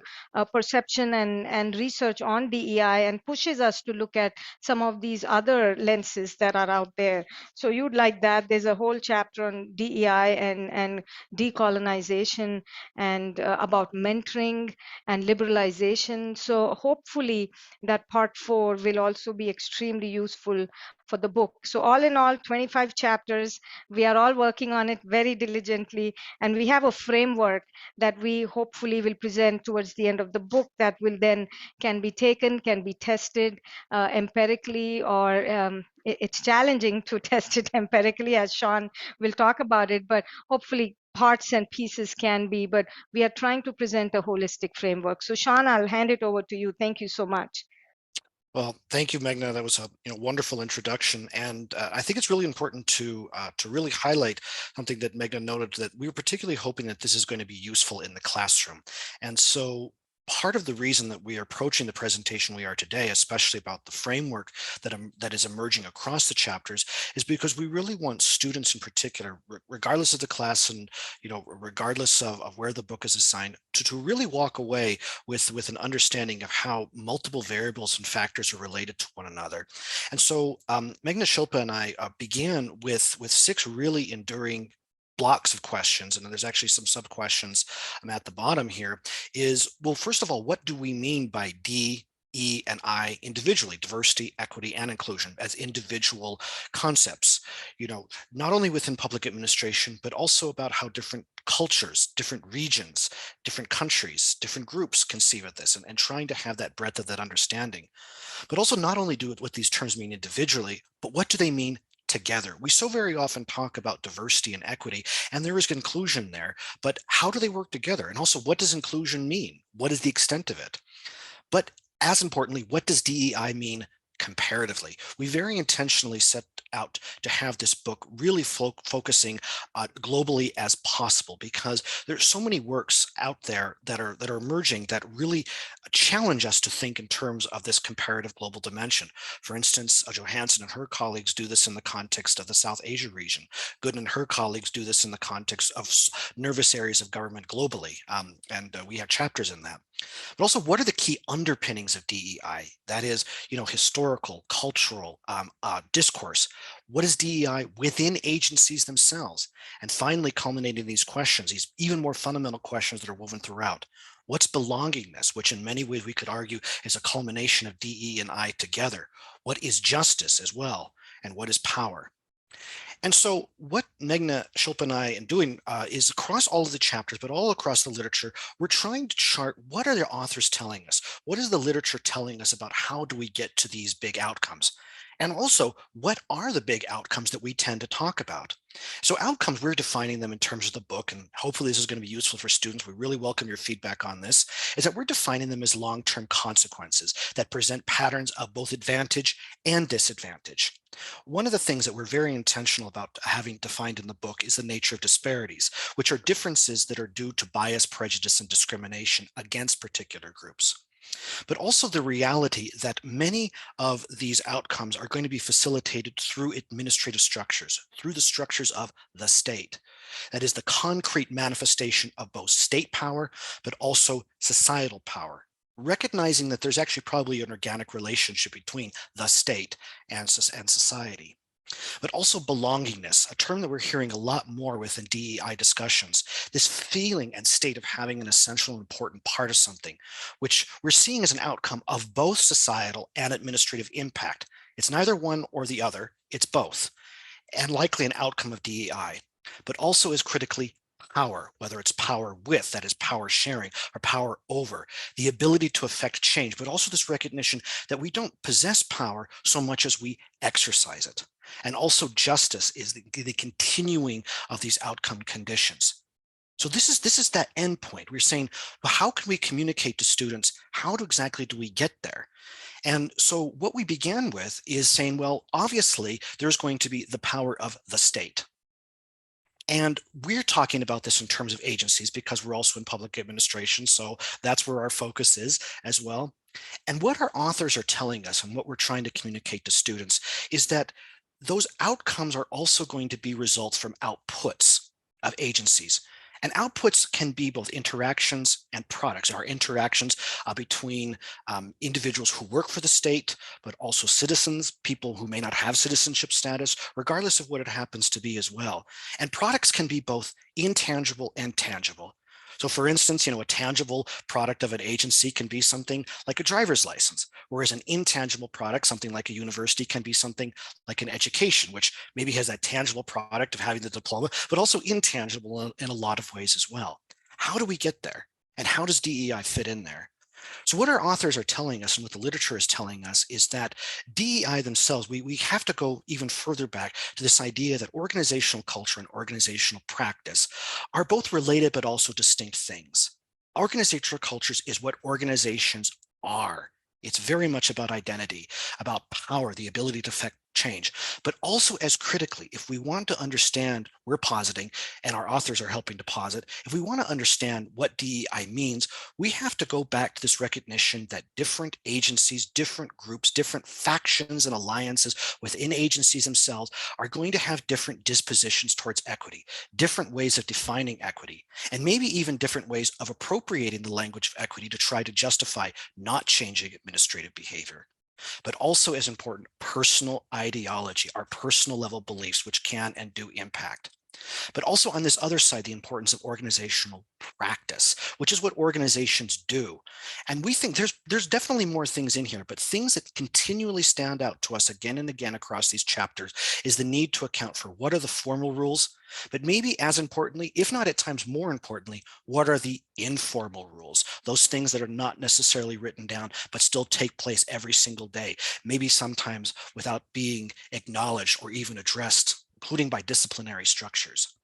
perception and research on DEI and pushes us to look at some of these other lenses that are out there. So you'd like that. There's a whole chapter on DEI and decolonization and about mentoring and liberalization. So hopefully that part 4 will also be extremely useful for the book. So all in all, 25 chapters. We are all working on it very diligently, and we have a framework that we hopefully will present towards the end of the book that will then can be taken, can be tested empirically, or it's challenging to test it empirically, as Sean will talk about it, but hopefully parts and pieces can be, but we are trying to present a holistic framework. So Sean, I'll hand it over to you. Thank you so much. Well, thank you, Meghna. That was a wonderful introduction, and I think it's really important to really highlight something that Meghna noted, that we were particularly hoping that this is going to be useful in the classroom. And so part of the reason that we are approaching the presentation we are today, especially about the framework that is emerging across the chapters, is because we really want students in particular, regardless of the class and regardless of where the book is assigned, to really walk away with an understanding of how multiple variables and factors are related to one another. And so Meghna, Shilpa, and I began with 6 really enduring blocks of questions, and there's actually some sub questions at the bottom here. Is, well, first of all, what do we mean by D, E, and I individually, diversity, equity, and inclusion as individual concepts, not only within public administration, but also about how different cultures, different regions, different countries, different groups conceive of this, and trying to have that breadth of that understanding. But also not only do what these terms mean individually, but what do they mean together? We so very often talk about diversity and equity, and there is inclusion there, but how do they work together? And also, what does inclusion mean? What is the extent of it? But as importantly, what does DEI mean comparatively? We very intentionally set out to have this book really focusing globally as possible, because there's so many works out there that are emerging that really challenge us to think in terms of this comparative global dimension. For instance, Johansson and her colleagues do this in the context of the South Asia region. Gooden and her colleagues do this in the context of nervous areas of government globally, and we have chapters in that. But also, what are the key underpinnings of DEI? That is, historical, cultural discourse. What is DEI within agencies themselves? And finally, culminating these questions, these even more fundamental questions that are woven throughout. What's belongingness, which in many ways we could argue is a culmination of DE and I together? What is justice as well? And what is power? And so what Meghna, Shilpa, and I are doing is across all of the chapters, but all across the literature, we're trying to chart what are the authors telling us? What is the literature telling us about how do we get to these big outcomes? And also, what are the big outcomes that we tend to talk about? So outcomes, we're defining them in terms of the book, and hopefully this is going to be useful for students. We really welcome your feedback on this, is that we're defining them as long-term consequences that present patterns of both advantage and disadvantage. One of the things that we're very intentional about having defined in the book is the nature of disparities, which are differences that are due to bias, prejudice, and discrimination against particular groups. But also the reality that many of these outcomes are going to be facilitated through administrative structures, through the structures of the state. That is the concrete manifestation of both state power, but also societal power, recognizing that there's actually probably an organic relationship between the state and society. But also belongingness, a term that we're hearing a lot more within DEI discussions, this feeling and state of having an essential and important part of something, which we're seeing as an outcome of both societal and administrative impact. It's neither one or the other, it's both, and likely an outcome of DEI, but also is critically power, whether it's power with, that is power sharing, or power over, the ability to affect change, but also this recognition that we don't possess power so much as we exercise it. And also justice is the continuing of these outcome conditions. So this is that end point. We're saying, well, how can we communicate to students? How exactly do we get there? And so what we began with is saying, well, obviously, there's going to be the power of the state. And we're talking about this in terms of agencies because we're also in public administration. So that's where our focus is as well. And what our authors are telling us and what we're trying to communicate to students is that those outcomes are also going to be results from outputs of agencies. And outputs can be both interactions and products. Our interactions between individuals who work for the state, but also citizens, people who may not have citizenship status, regardless of what it happens to be as well. And products can be both intangible and tangible. So for instance, a tangible product of an agency can be something like a driver's license, whereas an intangible product, something like a university, can be something like an education, which maybe has that tangible product of having the diploma, but also intangible in a lot of ways as well. How do we get there? And how does DEI fit in there? So what our authors are telling us and what the literature is telling us is that DEI themselves, we have to go even further back to this idea that organizational culture and organizational practice are both related but also distinct things. Organizational cultures is what organizations are. It's very much about identity, about power, the ability to affect change, but also as critically, if we want to understand, we're positing, and our authors are helping to posit, if we want to understand what DEI means, we have to go back to this recognition that different agencies, different groups, different factions and alliances within agencies themselves are going to have different dispositions towards equity, different ways of defining equity, and maybe even different ways of appropriating the language of equity to try to justify not changing administrative behavior. But also as important, personal ideology, our personal level beliefs, which can and do impact. But also on this other side, the importance of organizational practice, which is what organizations do. And we think there's definitely more things in here, but things that continually stand out to us again and again across these chapters is the need to account for what are the formal rules, but maybe as importantly, if not at times more importantly, what are the informal rules? Those things that are not necessarily written down, but still take place every single day, maybe sometimes without being acknowledged or even addressed, including by disciplinary structures.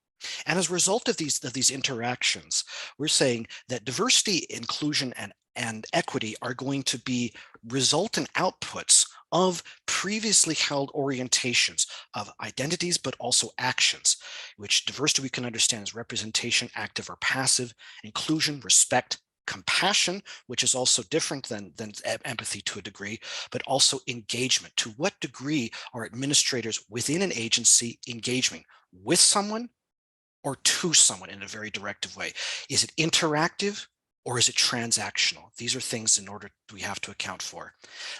And as a result of these interactions, we're saying that diversity, inclusion, and equity are going to be resultant outputs of previously held orientations of identities, but also actions, which diversity we can understand as representation, active or passive, inclusion, respect, compassion, which is also different than empathy to a degree, but also engagement. To what degree are administrators within an agency engaging with someone or to someone in a very directive way? Is it interactive or is it transactional? These are things in order we have to account for.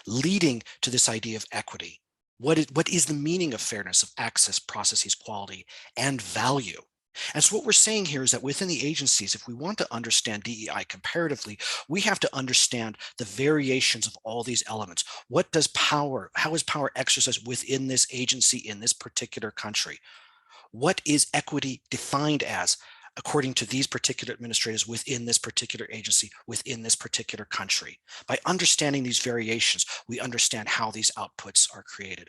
Leading to this idea of equity. What is the meaning of fairness, of access, processes, quality, and value? And so what we're saying here is that within the agencies, if we want to understand DEI comparatively, we have to understand the variations of all these elements. What does power, how is power exercised within this agency in this particular country? What is equity defined as according to these particular administrators within this particular agency, within this particular country? By understanding these variations, we understand how these outputs are created.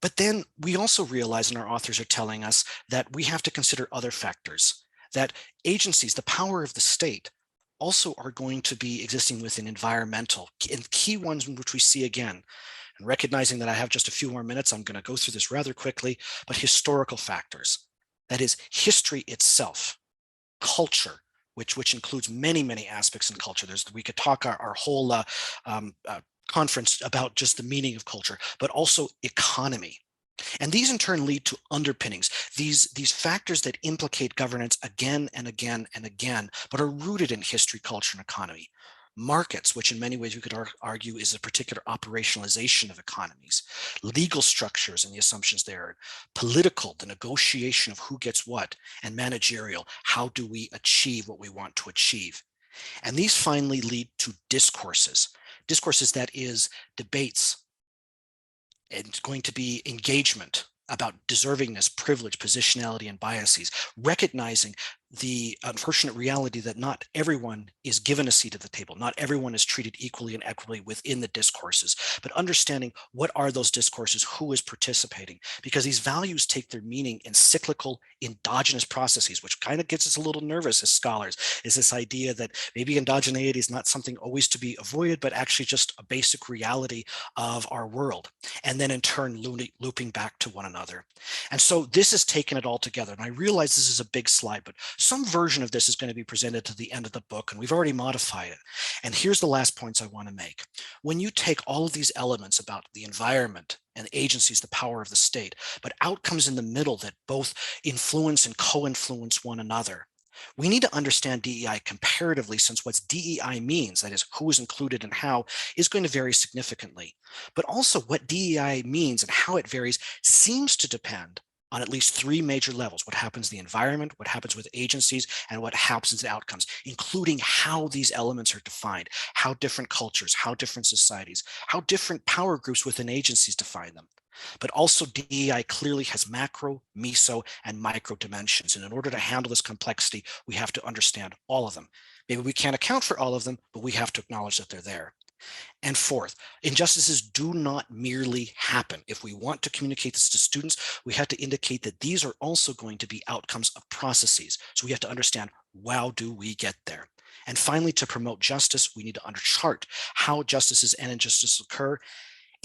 But then we also realize, and our authors are telling us, that we have to consider other factors, that agencies, the power of the state, also are going to be existing within environmental and key ones in which we see again. And recognizing that I have just a few more minutes, I'm going to go through this rather quickly, but historical factors, that is history itself, culture, which includes many aspects in culture. We could talk our whole conference about just the meaning of culture, but also economy. And these in turn lead to underpinnings, these factors that implicate governance again and again and again, but are rooted in history, culture, and economy. Markets, which in many ways we could argue is a particular operationalization of economies. Legal structures and the assumptions there. Political, the negotiation of who gets what. And managerial, how do we achieve what we want to achieve? And these finally lead to discourses. Discourses, that is, debates. It's going to be engagement about deservingness, privilege, positionality, and biases, recognizing the unfortunate reality that not everyone is given a seat at the table. Not everyone is treated equally and equitably within the discourses, but understanding what are those discourses, who is participating, because these values take their meaning in cyclical endogenous processes, which kind of gets us a little nervous as scholars, is this idea that maybe endogeneity is not something always to be avoided, but actually just a basic reality of our world, and then in turn looping back to one another. And so this has taken it all together. And I realize this is a big slide, but some version of this is going to be presented to the end of the book, and we've already modified it. And here's the last points I want to make. When you take all of these elements about the environment and agencies, the power of the state, but outcomes in the middle that both influence and co-influence one another, we need to understand DEI comparatively, since what DEI means, that is who is included and how, is going to vary significantly. But also what DEI means and how it varies seems to depend on at least three major levels: what happens in the environment, what happens with agencies, and what happens in outcomes, including how these elements are defined, how different cultures, how different societies, how different power groups within agencies define them. But also DEI clearly has macro, meso, and micro dimensions. And in order to handle this complexity, we have to understand all of them. Maybe we can't account for all of them, but we have to acknowledge that they're there. And fourth, injustices do not merely happen. If we want to communicate this to students, we have to indicate that these are also going to be outcomes of processes. So we have to understand, how do we get there? And finally, to promote justice, we need to chart how justices and injustices occur.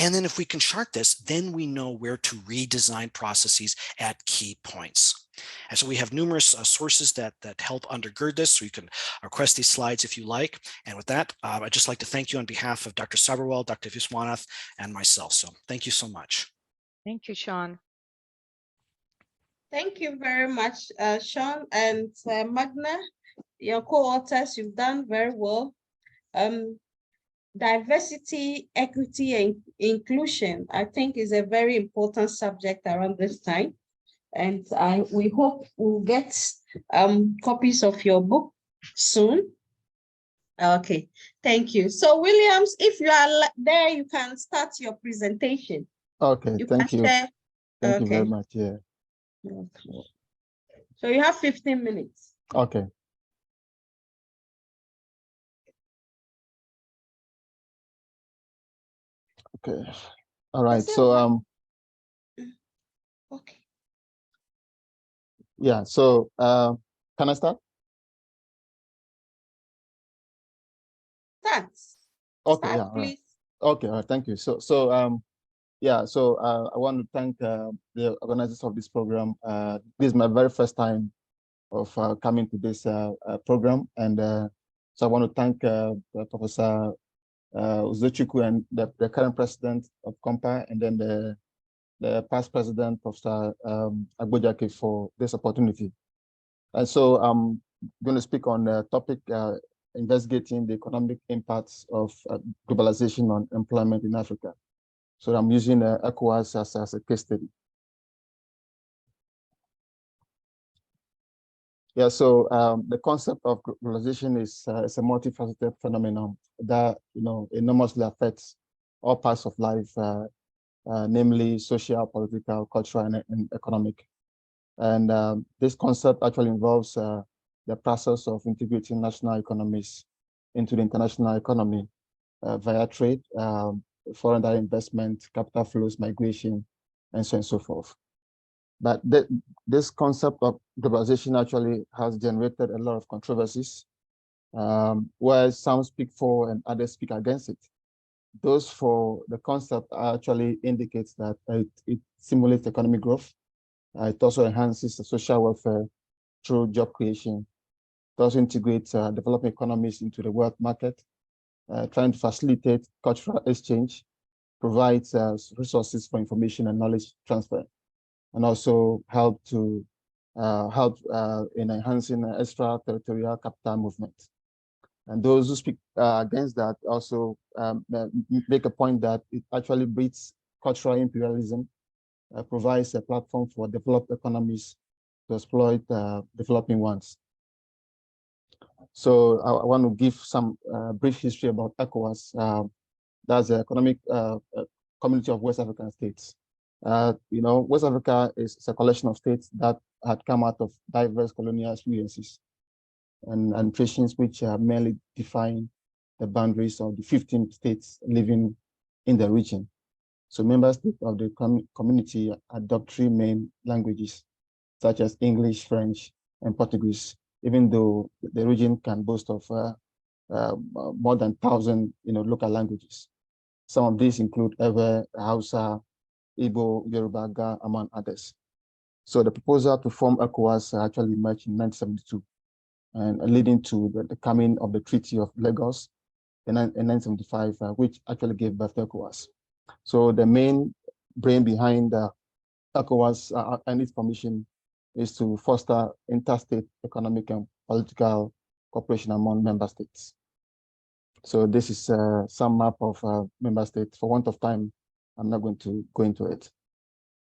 And then if we can chart this, then we know where to redesign processes at key points. And so we have numerous sources that help undergird this. So you can request these slides if you like. And with that, I'd just like to thank you on behalf of Dr. Sabharwal, Dr. Viswanath, and myself. So thank you so much. Thank you, Sean. Thank you very much, Sean and Magna. Your co-authors, you've done very well. Diversity, equity, and inclusion, I think, is a very important subject around this time. And we hope we'll get copies of your book soon. Okay, thank you. So Williams, if you are there, you can start your presentation. Okay, thank you. Share. Thank you very much. Yeah. Okay. So you have 15 minutes. Okay. Okay. All right. So okay. Yeah. So can I start? Thanks. Okay. Start, Yeah. All right. please. Okay. All right. Thank you. Yeah. So I want to thank the organizers of this program. This is my very first time of coming to this program, and so I want to thank Professor Uzochukwu and the current president of COMPA, and then the past president, Professor Agbojake, for this opportunity. And so I'm going to speak on the topic investigating the economic impacts of globalization on employment in Africa. So I'm using ECOWAS as a case study. Yeah, so the concept of globalization is a multifaceted phenomenon that enormously affects all parts of life, namely social, political, cultural, and economic. And this concept actually involves the process of integrating national economies into the international economy via trade, foreign direct investment, capital flows, migration, and so on and so forth. But this concept of globalization actually has generated a lot of controversies, where some speak for and others speak against it. Those for the concept actually indicates that it stimulates economic growth. It also enhances the social welfare through job creation. It also integrates developing economies into the world market, trying to facilitate cultural exchange, provides resources for information and knowledge transfer, and also help in enhancing extraterritorial capital movement. And those who speak against that also make a point that it actually breeds cultural imperialism, provides a platform for developed economies to exploit developing ones. So I want to give some brief history about ECOWAS. That's the Economic Community of West African States. West Africa is a collection of states that had come out of diverse colonial experiences and traditions which mainly define the boundaries of the 15 states living in the region. So members of the community adopt 3 main languages, such as English, French, and Portuguese, even though the region can boast of more than 1,000 local languages. Some of these include Ewe, Hausa, Igbo, Yoruba, Ga, among others. So the proposal to form ECOWAS actually emerged in 1972, and leading to the coming of the Treaty of Lagos in 1975, which actually gave birth to ECOWAS. So the main brain behind ECOWAS and its commission is to foster interstate economic and political cooperation among member states. So this is some map of member states. For want of time, I'm not going to go into it.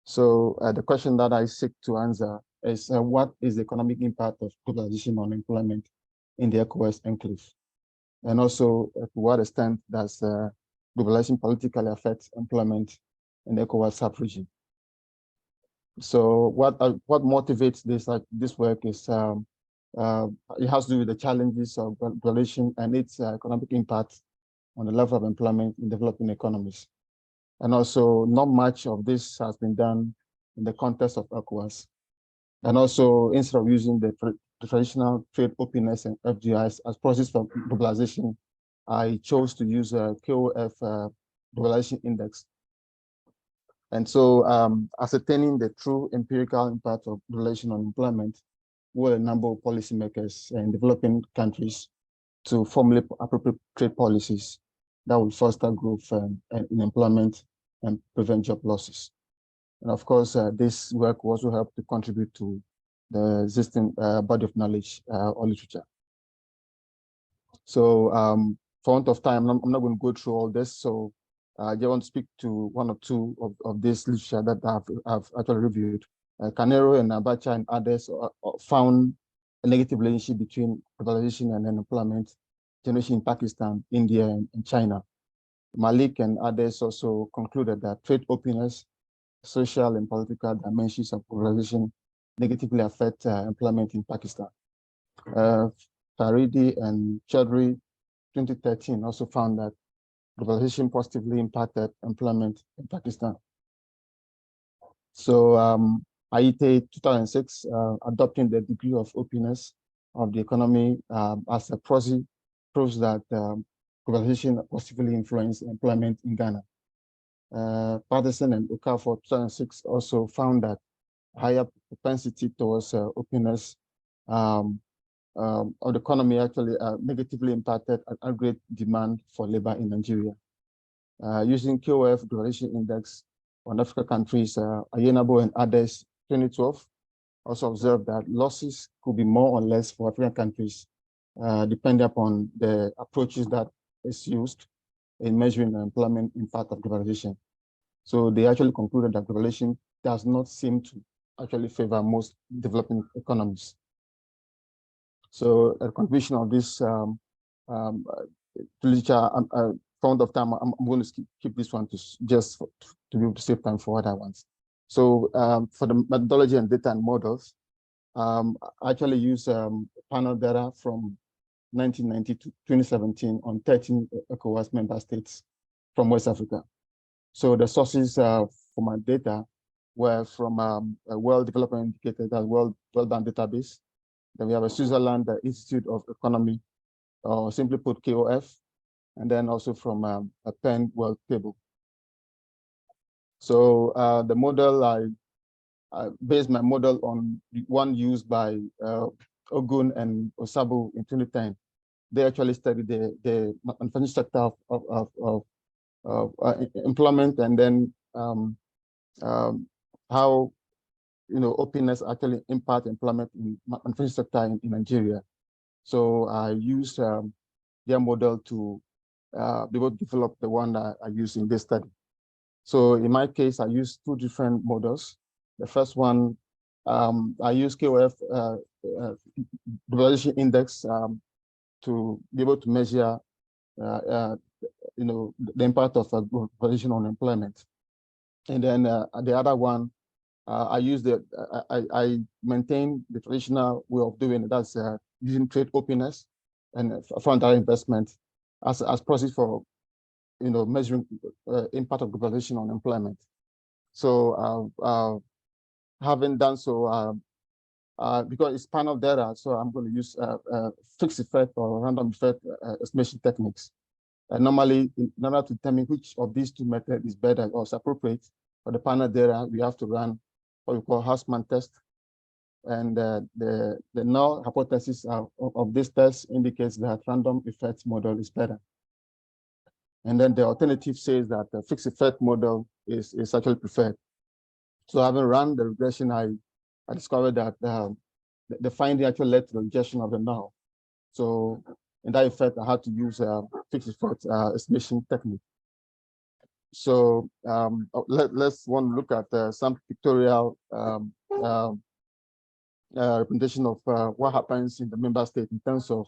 So the question that I seek to answer is what is the economic impact of globalization on employment in the ECOWAS enclave? And also to what extent does globalization politically affect employment in the ECOWAS sub-region? So what motivates this work is it has to do with the challenges of globalization and its economic impact on the level of employment in developing economies. And also, not much of this has been done in the context of ECOWAS. And also, instead of using the traditional trade openness and FDIs as process for globalization, I chose to use a KOF globalization index. And so, ascertaining the true empirical impact of globalization on employment, were a number of policymakers in developing countries to formulate appropriate trade policies that will foster growth in employment and prevent job losses. And of course, this work will also help to contribute to the existing body of knowledge or literature. So for want of time, I'm not going to go through all this. So I just want to speak to one or two of this literature that I've actually reviewed. Canero and Abacha and others found a negative relationship between globalization and unemployment generation in Pakistan, India, and China. Malik and others also concluded that trade openness, social and political dimensions of globalization negatively affect employment in Pakistan. Faridi and Chaudhry, 2013, also found that globalization positively impacted employment in Pakistan. So Aite, 2006, adopting the degree of openness of the economy as a proxy, proves that globalization positively influenced employment in Ghana. Patterson and Okafor, 2006, also found that higher propensity towards openness of the economy actually negatively impacted aggregate demand for labor in Nigeria. Using KOF globalization index on African countries, Ayenabo and others, 2012, also observed that losses could be more or less for African countries, depending upon the approaches that is used in measuring the employment impact of globalization. So they actually concluded that globalization does not seem to actually favor most developing economies. So a contribution of this literature, fond of time, I'm going to keep this one to be able to save time for other ones. So for the methodology and data and models, I actually use panel data from 1990 to 2017 on 13 ECOWAS member states from West Africa. So the sources for my data were from a World Development Indicator, that World Bank database. Then we have a Switzerland Institute of Economy, or simply put KOF, and then also from a Penn World Table. So the model, I based my model on one used by Ogun and Osabu in 2010. They actually studied the manufacturing sector of employment, and then how openness actually impact employment in manufacturing sector in Nigeria. So I used their model to be able to develop the one that I used in this study. So in my case, I used two different models. The first one, I used KOF globalization index to be able to measure the impact of globalization on employment. And then the other one, I maintain the traditional way of doing it. That's using trade openness and foreign direct investment as process for measuring impact of globalization on employment. So having done so, because it's panel data, so I'm going to use fixed effect or random effect estimation techniques. Normally, in order to determine which of these two methods is better or is appropriate for the panel data, we have to run what we call Hausman test. And the null hypothesis of this test indicates that random effects model is better. And then the alternative says that the fixed effect model is actually preferred. So having run the regression, I discovered that the finding actually led to the rejection of the null. So in that effect, I had to use a fixed effect estimation technique. So let's look at some pictorial representation of what happens in the member state in terms of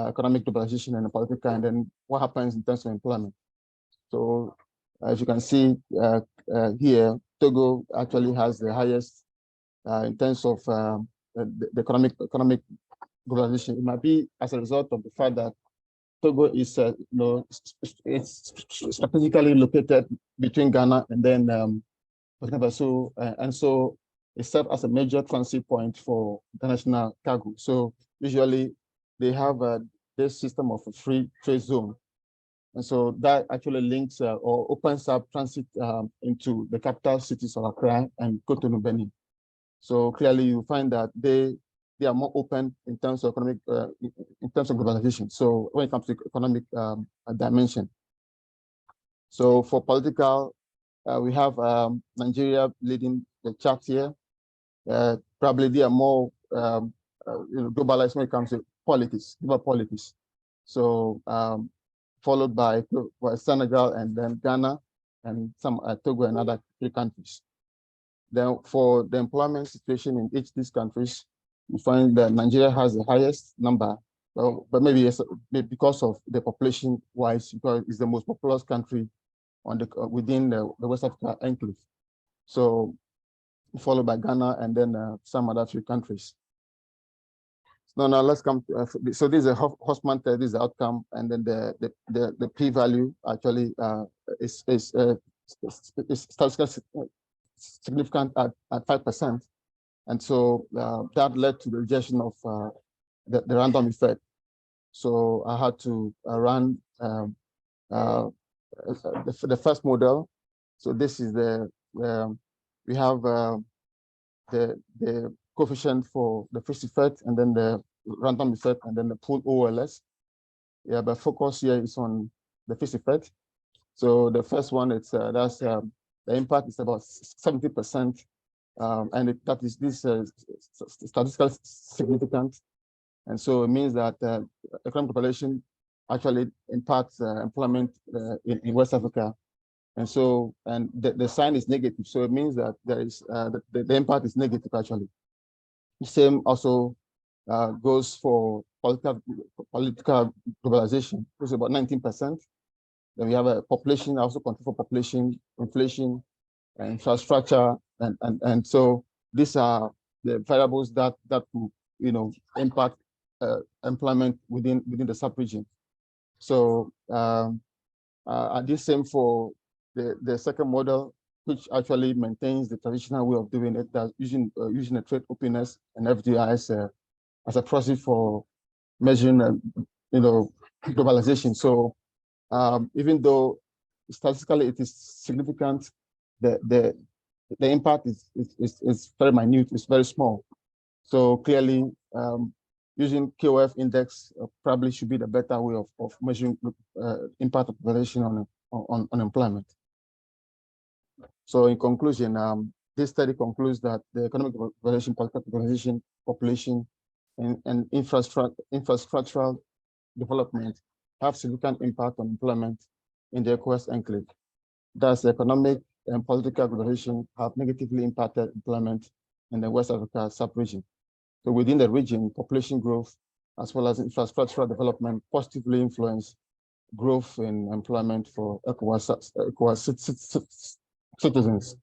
economic globalization and political, and then what happens in terms of employment. So as you can see here, Togo actually has the highest in terms of the economic globalization. It might be as a result of the fact that Togo is, it's strategically located between Ghana and then Burkina Faso, and so it serves as a major transit point for international cargo. So usually they have this system of a free trade zone. And so that actually links or opens up transit into the capital cities of Accra and Cotonou, Benin. So clearly you find that they are more open in terms of economic, in terms of globalization. So when it comes to economic dimension. So for political, we have Nigeria leading the chart here. Probably they are more globalized when it comes to politics, global politics. So followed by Senegal and then Ghana and some Togo and other 3 countries. Then for the employment situation in each of these countries, we find that Nigeria has the highest number, but maybe because of the population wise, because it's the most populous country on the within the West Africa enclave. So followed by Ghana and then some other 3 countries. Now let's come to, so this is a Hausman test, this is the outcome, and then the p-value actually is statistically significant at 5%. And so that led to the rejection of the random effect. So I had to run the first model. So this is we have the coefficient for the fixed effect and then the random effect and then the pool OLS. Yeah, but focus here is on the fixed effect. So the first one, it's that's the impact is about 70%, and that is this statistically significant, and so it means that economic population actually impacts employment in West Africa, and so the sign is negative, so it means that there is the impact is negative actually. The same also goes for political globalization, which is about 19%. Then we have a population, also control for population, inflation, and infrastructure, and so these are the variables that will impact employment within the sub-region. So this same for the second model, which actually maintains the traditional way of doing it, that using a trade openness and FDI as a process for measuring globalization. So even though statistically it is significant, the impact is very minute, it's very small. So clearly using KOF index probably should be the better way of measuring impact of globalization on employment. So in conclusion, this study concludes that the economic globalization, political globalization, population, and infrastructural development have significant impact on employment in the ECOWAS enclave. Thus, economic and political globalization have negatively impacted employment in the West Africa sub-region. So within the region, population growth as well as infrastructural development positively influence growth in employment for ECOWAS citizens.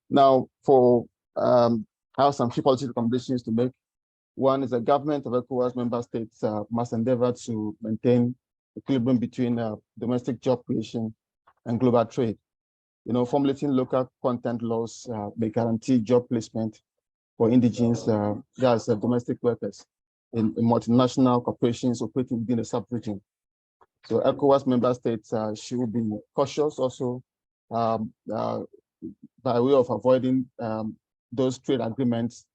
Now, for I have some key policy recommendations to make. One is the government of ECOWAS member states must endeavor to maintain equilibrium between domestic job creation and global trade. Formulating local content laws may guarantee job placement for indigenous, domestic workers in multinational corporations operating within the sub-region. So ECOWAS member states should be cautious also by way of avoiding those trade agreements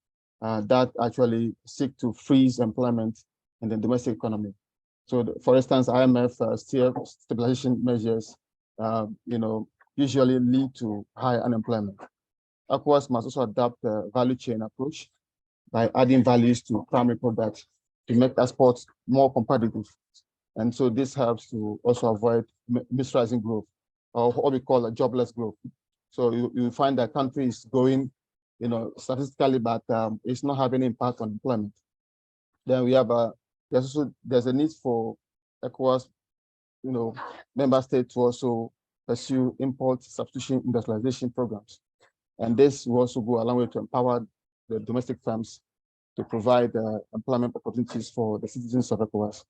that actually seek to freeze employment in the domestic economy. So, for instance, IMF stabilization measures, usually lead to high unemployment. ECOWAS must also adopt a value chain approach by adding values to primary products to make exports more competitive. And so this helps to also avoid misrising growth, or what we call a jobless growth. So you find that country is growing, statistically, but it's not having an impact on employment. Then we have there's a need for ECOWAS, member states to also pursue import substitution industrialization programs. And this will also go a long way to empower the domestic firms to provide employment opportunities for the citizens of ECOWAS.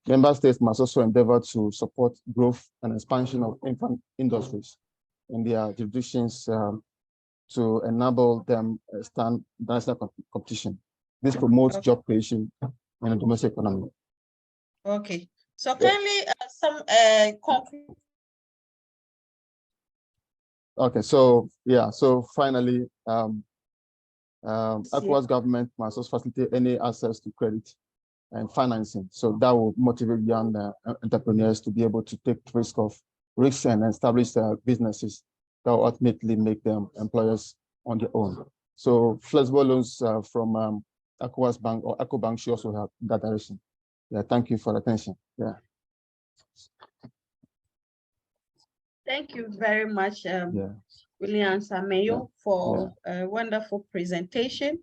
Member states must also endeavor to support growth and expansion of infant industries in their jurisdictions to enable them stand national competition. This promotes job creation in the domestic economy. Okay, so kindly some Okay, so so finally, ECOWAS government must also facilitate any access to credit and financing. So that will motivate young entrepreneurs to be able to take risks and establish businesses that will ultimately make them employers on their own. So flexible loans from ECOWAS Bank or EcoBank should also help in that direction. Yeah, thank you for the attention. Yeah. Thank you very much, William Sameyo, for a wonderful presentation.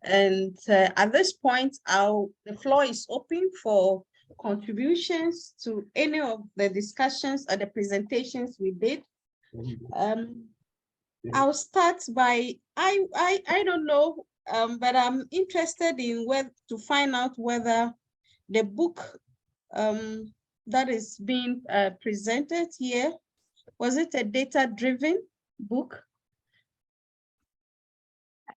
And at this point, the floor is open for contributions to any of the discussions or the presentations we did. I'll start by, I don't know, but I'm interested in to find out whether the book that is being presented here, was it a data-driven book?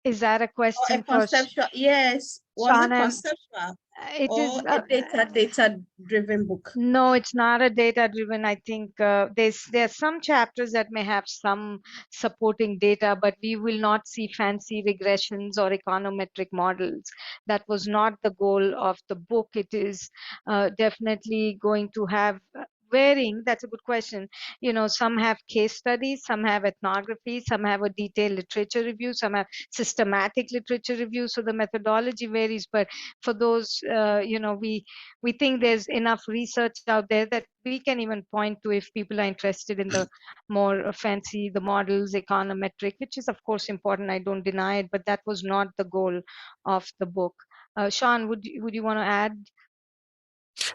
Is that a question? Or a conceptual? Yes. Was it conceptual? It is a data-driven book? No, it's not a data-driven. I think there's some chapters that may have some supporting data, but we will not see fancy regressions or econometric models. That was not the goal of the book. It is definitely going to have varying. That's a good question. Some have case studies, some have ethnography, some have a detailed literature review, some have systematic literature review. So the methodology varies, but for those, we think there's enough research out there that we can even point to if people are interested in the more fancy, the models, econometric, which is of course important. I don't deny it, but that was not the goal of the book. Sean, would you want to add?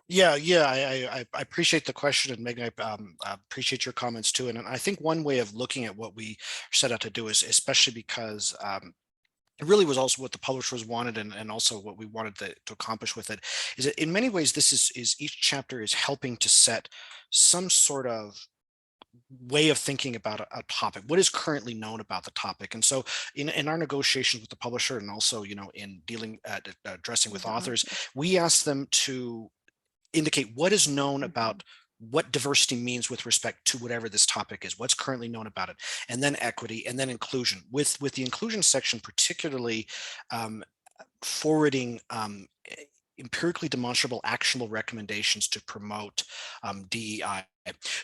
Yeah, I appreciate the question, and Megan, I appreciate your comments too. And I think one way of looking at what we set out to do is, especially because it really was also what the publishers wanted, and also what we wanted to accomplish with it, is that in many ways this is each chapter is helping to set some sort of way of thinking about a topic, what is currently known about the topic. And so in our negotiations with the publisher, and also in dealing addressing with authors, we ask them to indicate what is known about what diversity means with respect to whatever this topic is, what's currently known about it, and then equity, and then inclusion. With the inclusion section, particularly forwarding empirically demonstrable, actionable recommendations to promote DEI.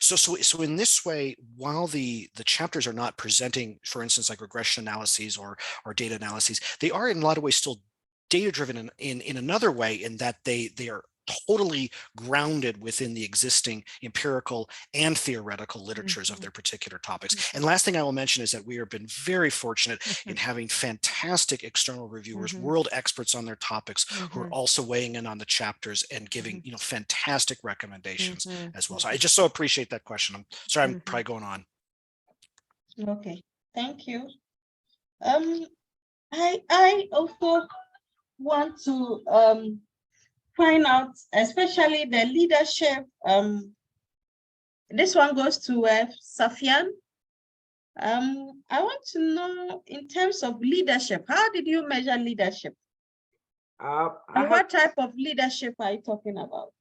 So in this way, while the chapters are not presenting, for instance, like regression analyses or data analyses, they are in a lot of ways still data-driven in another way, in that they are totally grounded within the existing empirical and theoretical literatures of their particular topics. And last thing I will mention is that we have been very fortunate in having fantastic external reviewers, world experts on their topics, who are also weighing in on the chapters and giving fantastic recommendations as well. So I just so appreciate that question. I'm sorry, I'm probably going on. Okay, thank you. I also want to find out, especially the leadership. This one goes to Safyan. I want to know, in terms of leadership, how did you measure leadership? And what type of leadership are you talking about?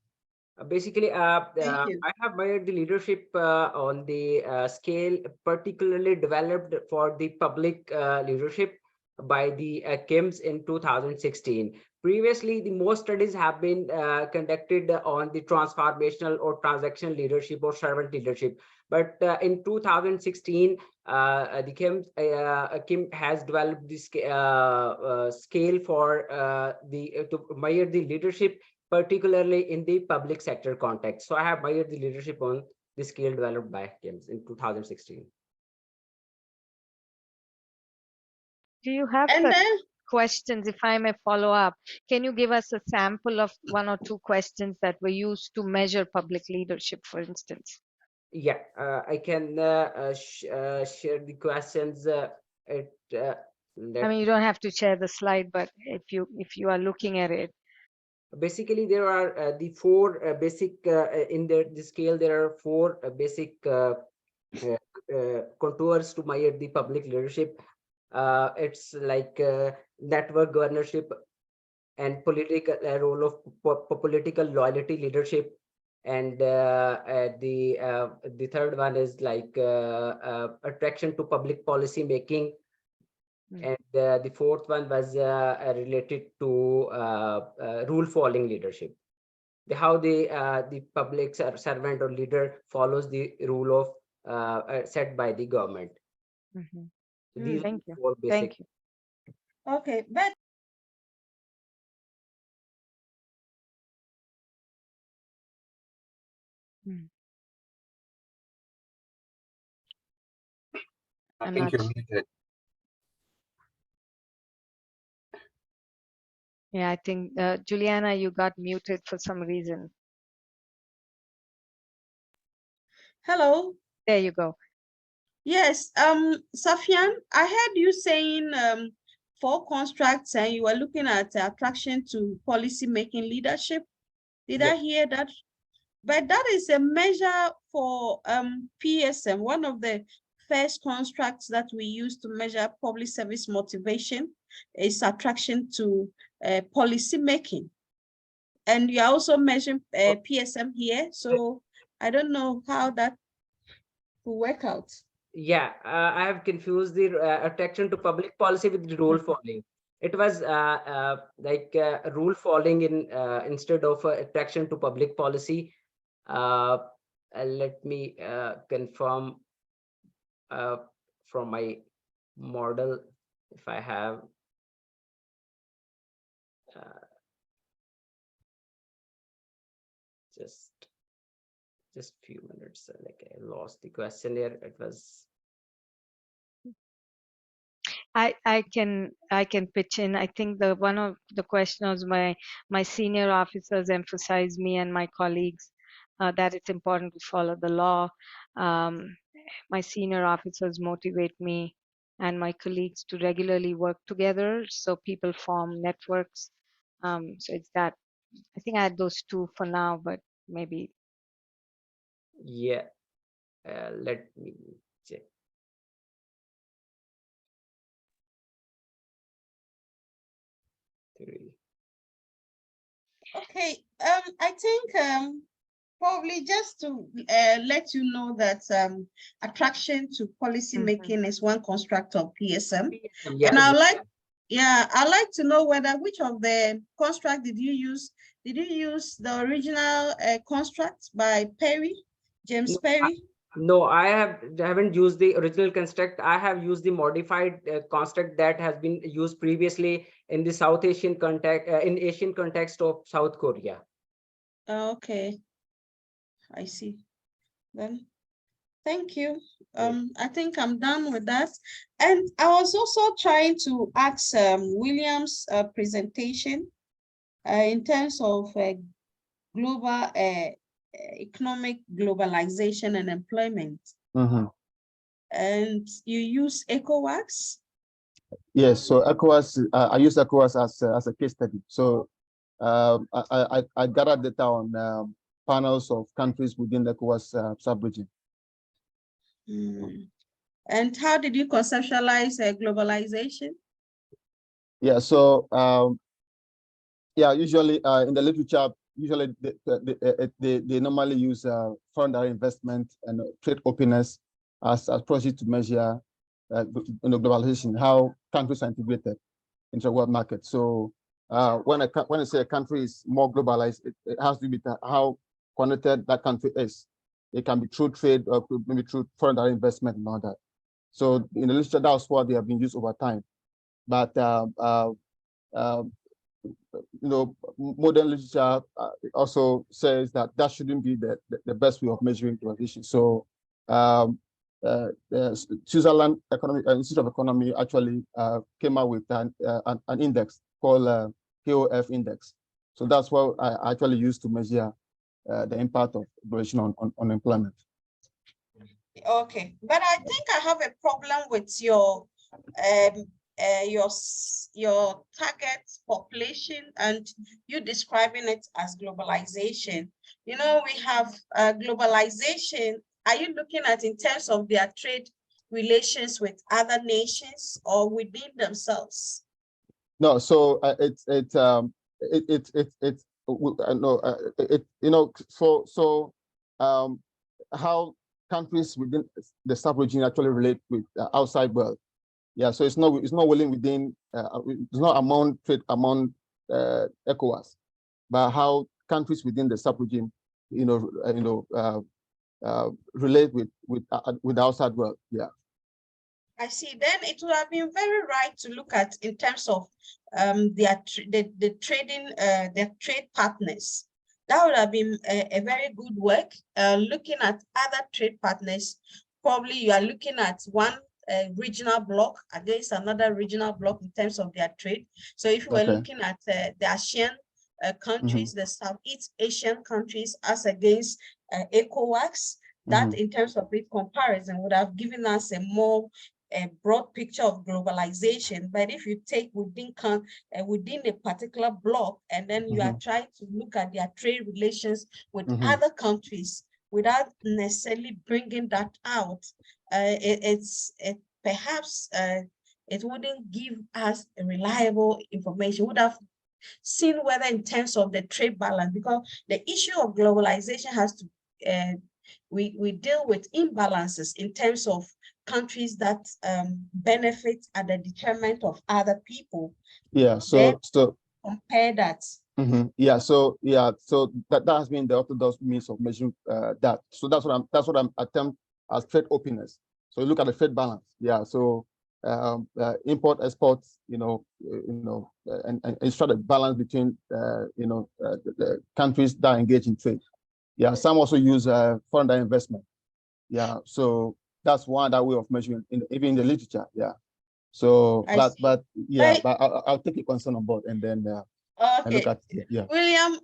Basically, Thank you. I have measured the leadership on the scale particularly developed for the public leadership by the KIMS in 2016. Previously, the most studies have been conducted on the transformational or transactional leadership or servant leadership. But in 2016, the KIM has developed this scale for to measure the leadership, particularly in the public sector context. So I have measured the leadership on the scale developed by KIMS in 2016. Do you have And then, questions, if I may follow up? Can you give us a sample of 1 or 2 questions that were used to measure public leadership, for instance? Yeah, I can share the questions. I mean, you don't have to share the slide, but if you are looking at it. Basically, there are the 4 basic in the scale. There are 4 basic contours to measure the public leadership. It's like network governorship and political role of political loyalty leadership, and the third one is like attraction to public policy making, and the fourth one was related to rule following leadership. How the public servant or leader follows the rule of set by the government. So these Thank are you. 4 basic. Thank you. okay, but I think you're muted. Yeah, I think Juliana, you got muted for some reason. hello. There you go. Yes, Safyan, I heard you saying 4 constructs and you were looking at attraction to policy making leadership. Did I hear that? But that is a measure for PSM, one of the first constructs that we use to measure public service motivation is attraction to policy making. And you are also measuring PSM here, so I don't know how that will work out. Yeah, I have confused the attraction to public policy with the rule following. It was like rule following in instead of attraction to public policy. Let me confirm from my model if I have. Just few minutes. Like I lost the question here. It was. I can pitch in. I think the one of the questions my senior officers emphasized, me and my colleagues, that it's important to follow the law. My senior officers motivate me and my colleagues to regularly work together, so people form networks. So it's that. I think I had those 2 for now, but maybe. Yeah, let me check. Okay, I think probably just to let you know that attraction to policy making is one construct of PSM. Yeah, and I'd like to know whether which of the construct did you use? Did you use the original construct by Perry, James Perry? No, I haven't used the original construct. I have used the modified construct that has been used previously in the South Asian context, in Asian context of South Korea. Okay, I see. Then, thank you. I think I'm done with that. And I was also trying to ask William's presentation in terms of global economic globalization and employment. and you use ECOWAS? Yes, so ECOWAS, I use ECOWAS as a case study. So I gathered data on panels of countries within the ECOWAS sub-region. And how did you conceptualize globalization? Yeah, so yeah, usually in the literature, usually they normally use foreign direct investment and trade openness as approaches to measure globalization, how countries are integrated into the world market. So when I say a country is more globalized, it has to be how connected that country is. It can be through trade or maybe through foreign direct investment and all that. So in the literature, that's what they have been used over time. But modern literature also says that that shouldn't be the best way of measuring globalization. So Switzerland Institute of Economy actually came out with an index called KOF index. So that's what I actually use to measure the impact of globalization on employment. Okay, but I think I have a problem with your target population and you describing it as globalization. You know, we have globalization. Are you looking at in terms of their trade relations with other nations or within themselves? No, so how countries within the sub-region actually relate with outside world. Yeah, so it's not willing within it's not among ECOWAS, but how countries within the sub-region, relate with the outside world. Yeah. I see. Then it would have been very right to look at in terms of their trade partners. That would have been a very good work. Looking at other trade partners, probably you are looking at one regional bloc against another regional bloc in terms of their trade. So if you were looking at the ASEAN countries, the Southeast Asian countries as against ECOWAS, that in terms of the comparison would have given us a more broad picture of globalization. But if you take within a particular bloc and then you are trying to look at their trade relations with other countries without necessarily bringing that out, perhaps it wouldn't give us a reliable information. Would have seen whether in terms of the trade balance, because the issue of globalization has to we deal with imbalances in terms of countries that benefit at the detriment of other people. Yeah, so compare that. Yeah, so that has been the orthodox means of measuring that. So that's what I'm attempt as trade openness. So you look at the trade balance. Yeah, so import exports, and it's try to balance between the countries that engage in trade. Yeah, some also use foreign direct investment. Yeah, so that's one that way of measuring even in the literature. Yeah, so but I'll take your concern on board and then okay. look at yeah. William,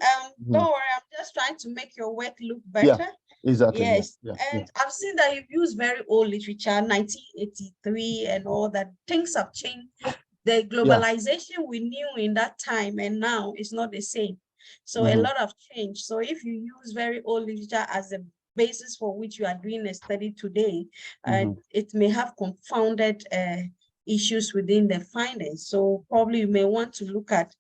don't worry, I'm just trying to make your work look better. Yeah, exactly. Yes, and I've seen that you've used very old literature, 1983 and all that. Things have changed. The globalization we knew in that time and now is not the same. So a lot of change. So if you use very old literature as a basis for which you are doing a study today, it may have confounded issues within the findings. So probably you may want to look at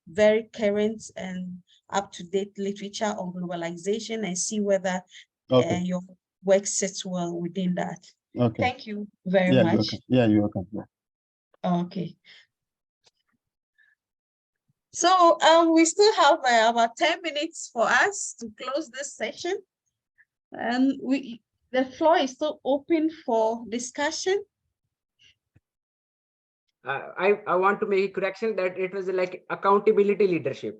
very current and up-to-date literature on globalization and see whether your work sits well within that. Okay. Thank you very much. You're welcome. Yeah. Okay. So we still have about 10 minutes for us to close this session. And the floor is still open for discussion. I want to make a correction that it was like accountability leadership.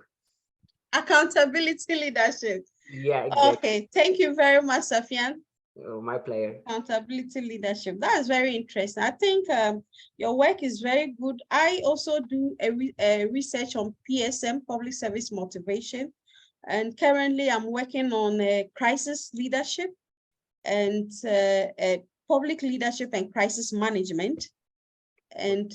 Accountability leadership. Yeah, exactly. Okay, thank you very much, Safyan. Oh, my pleasure. Accountability leadership. That is very interesting. I think your work is very good. I also do a research on PSM, public service motivation. And currently I'm working on crisis leadership and public leadership and crisis management. And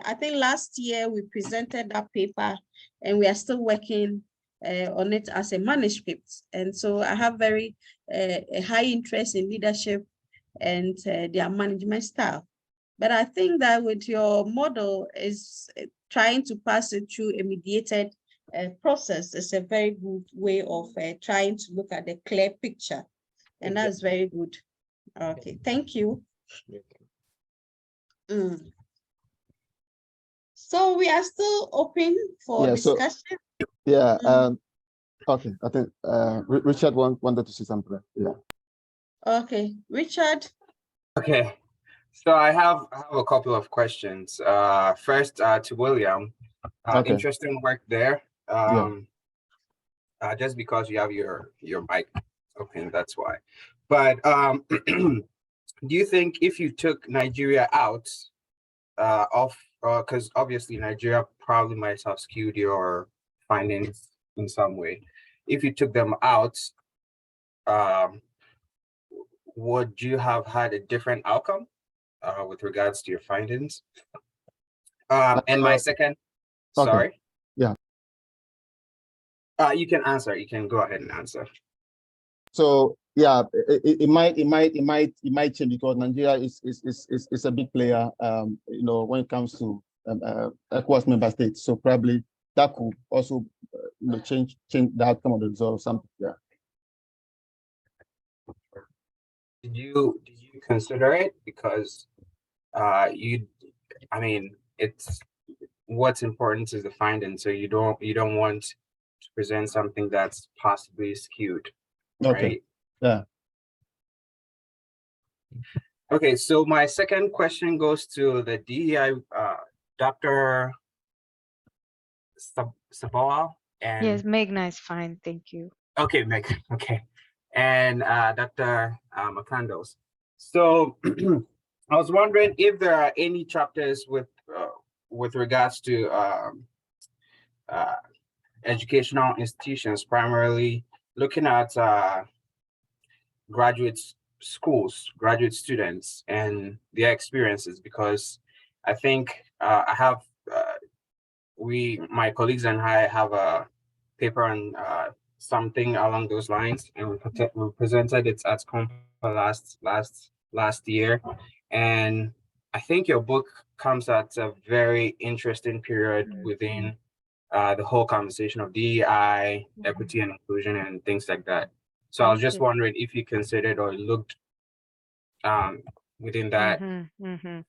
I think last year we presented that paper, and we are still working on it as a manuscript. And so I have very a high interest in leadership and their management style. But I think that with your model is trying to pass it through a mediated process is a very good way of trying to look at the clear picture. And that's very good. Okay, thank you. So we are still open for discussion. Okay, I think Richard wanted to say something. Yeah. Okay, Richard. Okay, so I have a couple of questions. First, to William. Interesting work there. Just because you have your mic open, that's why. But do you think if you took Nigeria out because obviously Nigeria probably might have skewed your findings in some way. If you took them out, would you have had a different outcome with regards to your findings? And my second, sorry. Yeah. You can answer. You can go ahead and answer. So yeah, it might change because Nigeria is a big player, you know, when it comes to ECOWAS member states. So probably that could also, you know, change the outcome of the result or something. Yeah. Did you consider it? Because I mean, it's what's important is the finding. So you don't want to present something that's possibly skewed. Okay. Right? Yeah. Okay, so my second question goes to the DEI, Dr. Saboa and yes, Meghna is fine, thank you. Okay, Meg. Okay, and Dr. McCandles. So I was wondering if there are any chapters with regards to educational institutions, primarily looking at graduate schools, graduate students, and their experiences, because I think I have my colleagues and I have a paper on something along those lines, and we presented it at COMPA last year, and I think your book comes at a very interesting period within the whole conversation of DEI, equity and inclusion, and things like that. So I was just wondering if you considered or looked within that framework.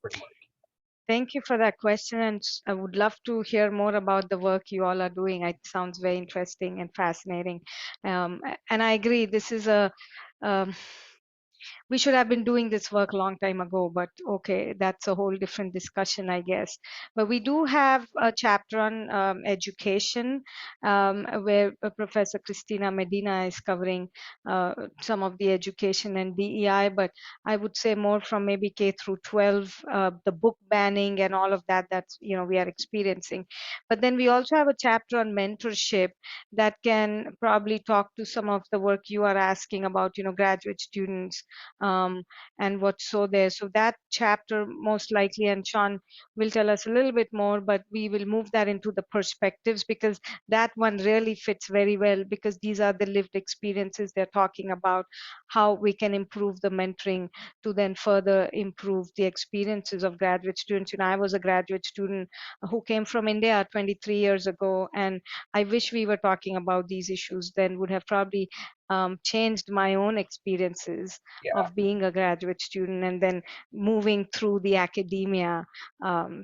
Thank you for that question, and I would love to hear more about the work you all are doing. It sounds very interesting and fascinating. And I agree, this is we should have been doing this work a long time ago, but okay, that's a whole different discussion, I guess. But we do have a chapter on education, where Professor Cristina Medina is covering some of the education and DEI, but I would say more from maybe K through 12, the book banning and all of that, that's, you know, we are experiencing. But then we also have a chapter on mentorship that can probably talk to some of the work you are asking about, you know, graduate students, and what's so there. So that chapter most likely, and Sean will tell us a little bit more, but we will move that into the perspectives, because that one really fits very well, because these are the lived experiences they're talking about, how we can improve the mentoring to then further improve the experiences of graduate students. You know, I was a graduate student who came from India 23 years ago, and I wish we were talking about these issues then, would have probably changed my own experiences of being a graduate student and then moving through the academia.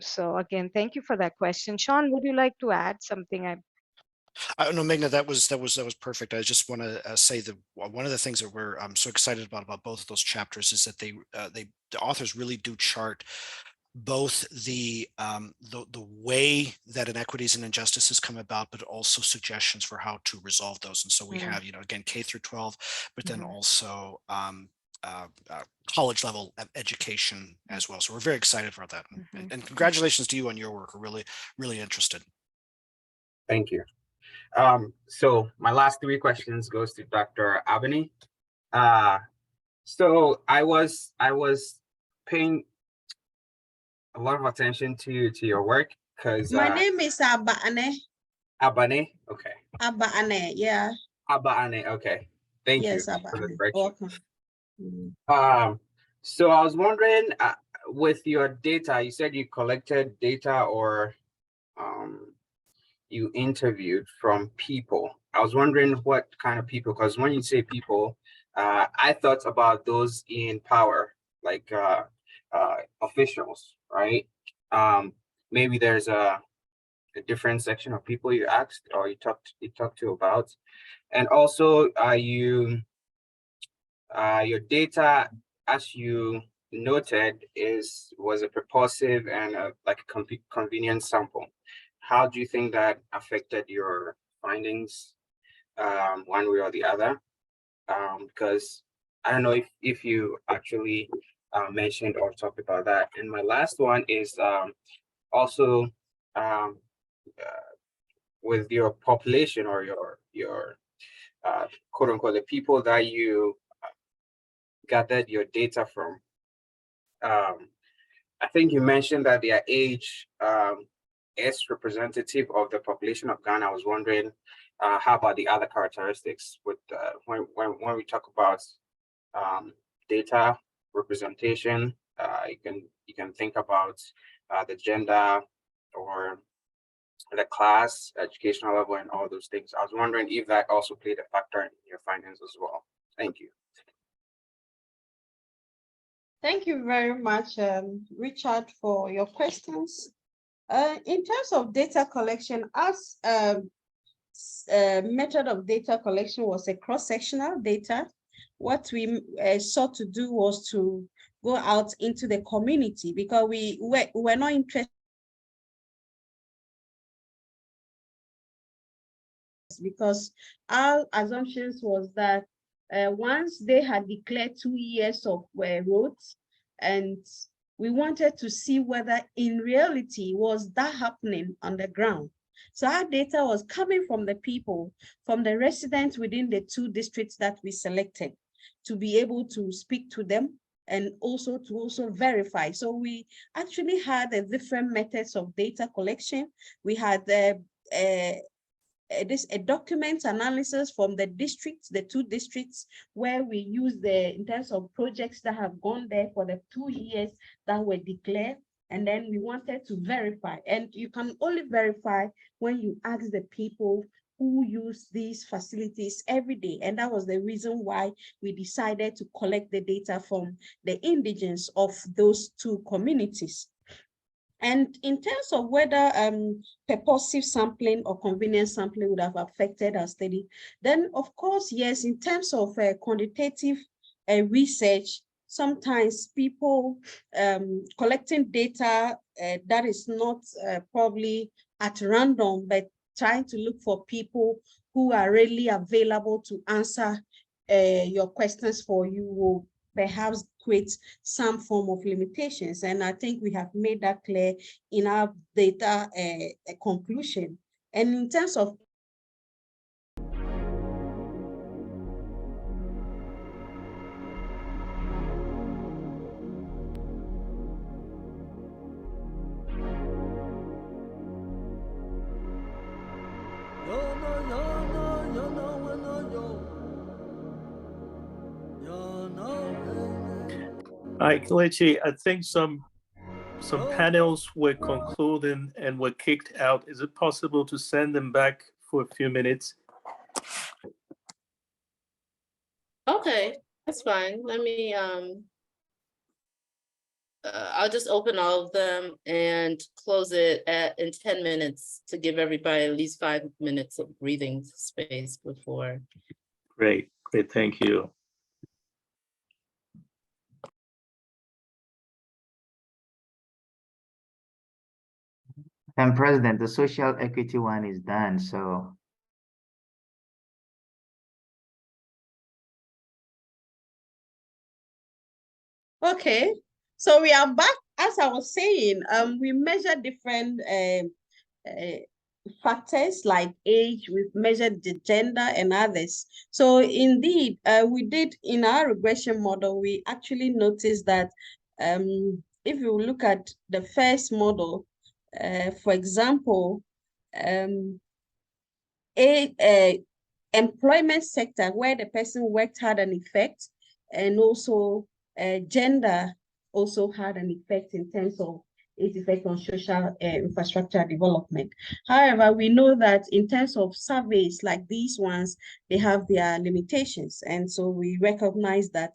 So again, thank you for that question. Sean, would you like to add something? No, Meghna, that was perfect. I just want to say that one of the things that we're so excited about both of those chapters is that the authors really do chart both the way that inequities and injustices come about, but also suggestions for how to resolve those. And so we have, you know, again, K through 12, but then also college level education as well. So we're very excited about that. And congratulations to you on your work. We're really, really interested. Thank you. So my last three questions goes to Dr. Abane. So I was paying a lot of attention to your work because My name is Abane. Abane. Okay. Abane, yeah. Abane. Okay. Thank you Yes, for the Abane. correction. Welcome. So I was wondering, with your data, you said you collected data or you interviewed from people. I was wondering what kind of people, because when you say people, I thought about those in power, like officials, right? Maybe there's a different section of people you asked or you talked to about, and also your data, as you noted, was a purposive and like a convenient sample. How do you think that affected your findings, one way or the other? Because I don't know if you actually mentioned or talked about that. And my last one is also with your population or your quote unquote the people that you gathered your data from. I think you mentioned that their age is representative of the population of Ghana. I was wondering, how about the other characteristics with when we talk about data representation, you can think about the gender or the class, educational level, and all those things. I was wondering if that also played a factor in your findings as well. Thank you. Thank you very much, Richard, for your questions. In terms of data collection, as method of data collection was a cross-sectional data, what we sought to do was to go out into the community because we were not interested because our assumptions was that once they had declared 2 years of roads, and we wanted to see whether in reality was that happening on the ground. So our data was coming from the people, from the residents within the 2 districts that we selected to be able to speak to them and also to verify. So we actually had different methods of data collection. We had a document analysis from the districts, the 2 districts, where we use in terms of projects that have gone there for the 2 years that were declared. And then we wanted to verify. And you can only verify when you ask the people who use these facilities every day. And that was the reason why we decided to collect the data from the indigents of those 2 communities. And in terms of whether purposive sampling or convenience sampling would have affected our study, then of course, yes, in terms of quantitative research, sometimes people collecting data that is not probably at random, but trying to look for people who are really available to answer your questions for you will perhaps create some form of limitations. And I think we have made that clear in our data conclusion. And in terms of Kelechi, I think some panels were concluding and were kicked out. Is it possible to send them back for a few minutes? Okay, that's fine. Let me, I'll just open all of them and close it in 10 minutes to give everybody at least 5 minutes of breathing space before. Great, thank you. And President, the social equity one is done, so. Okay, so we are back. As I was saying, we measure different factors like age, we've measured the gender and others. So indeed, we did in our regression model, we actually noticed that if you look at the first model, for example, employment sector where the person worked had an effect, and also gender also had an effect in terms of its effect on social infrastructure development. However, we know that in terms of surveys like these ones, they have their limitations. And so we recognize that.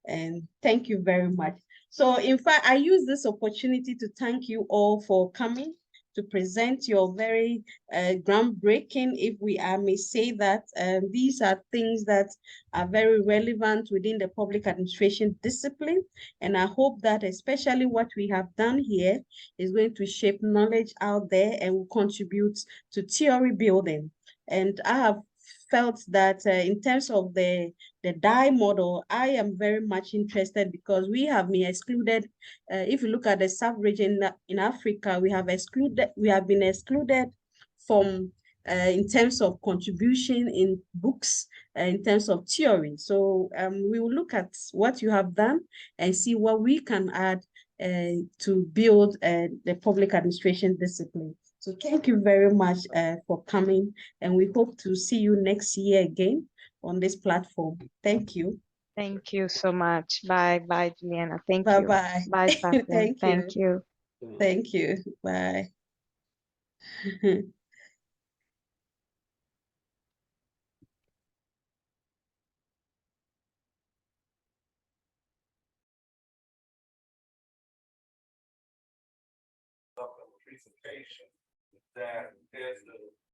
And thank you very much. So in fact, I use this opportunity to thank you all for coming to present your very groundbreaking, if I may say that. These are things that are very relevant within the public administration discipline. And I hope that especially what we have done here is going to shape knowledge out there and will contribute to theory building. And I have felt that in terms of the DIE model, I am very much interested because we have been excluded. If you look at the sub-region in Africa, we have been excluded from in terms of contribution in books, in terms of theory. So we will look at what you have done and see what we can add to build the public administration discipline. So thank you very much for coming, and we hope to see you next year again on this platform. Thank you. Thank you so much. Bye, bye, Juliana. Thank you. Bye-bye. Bye, Safyan. Thank you. Thank you. Thank you. Bye. Presentation that is the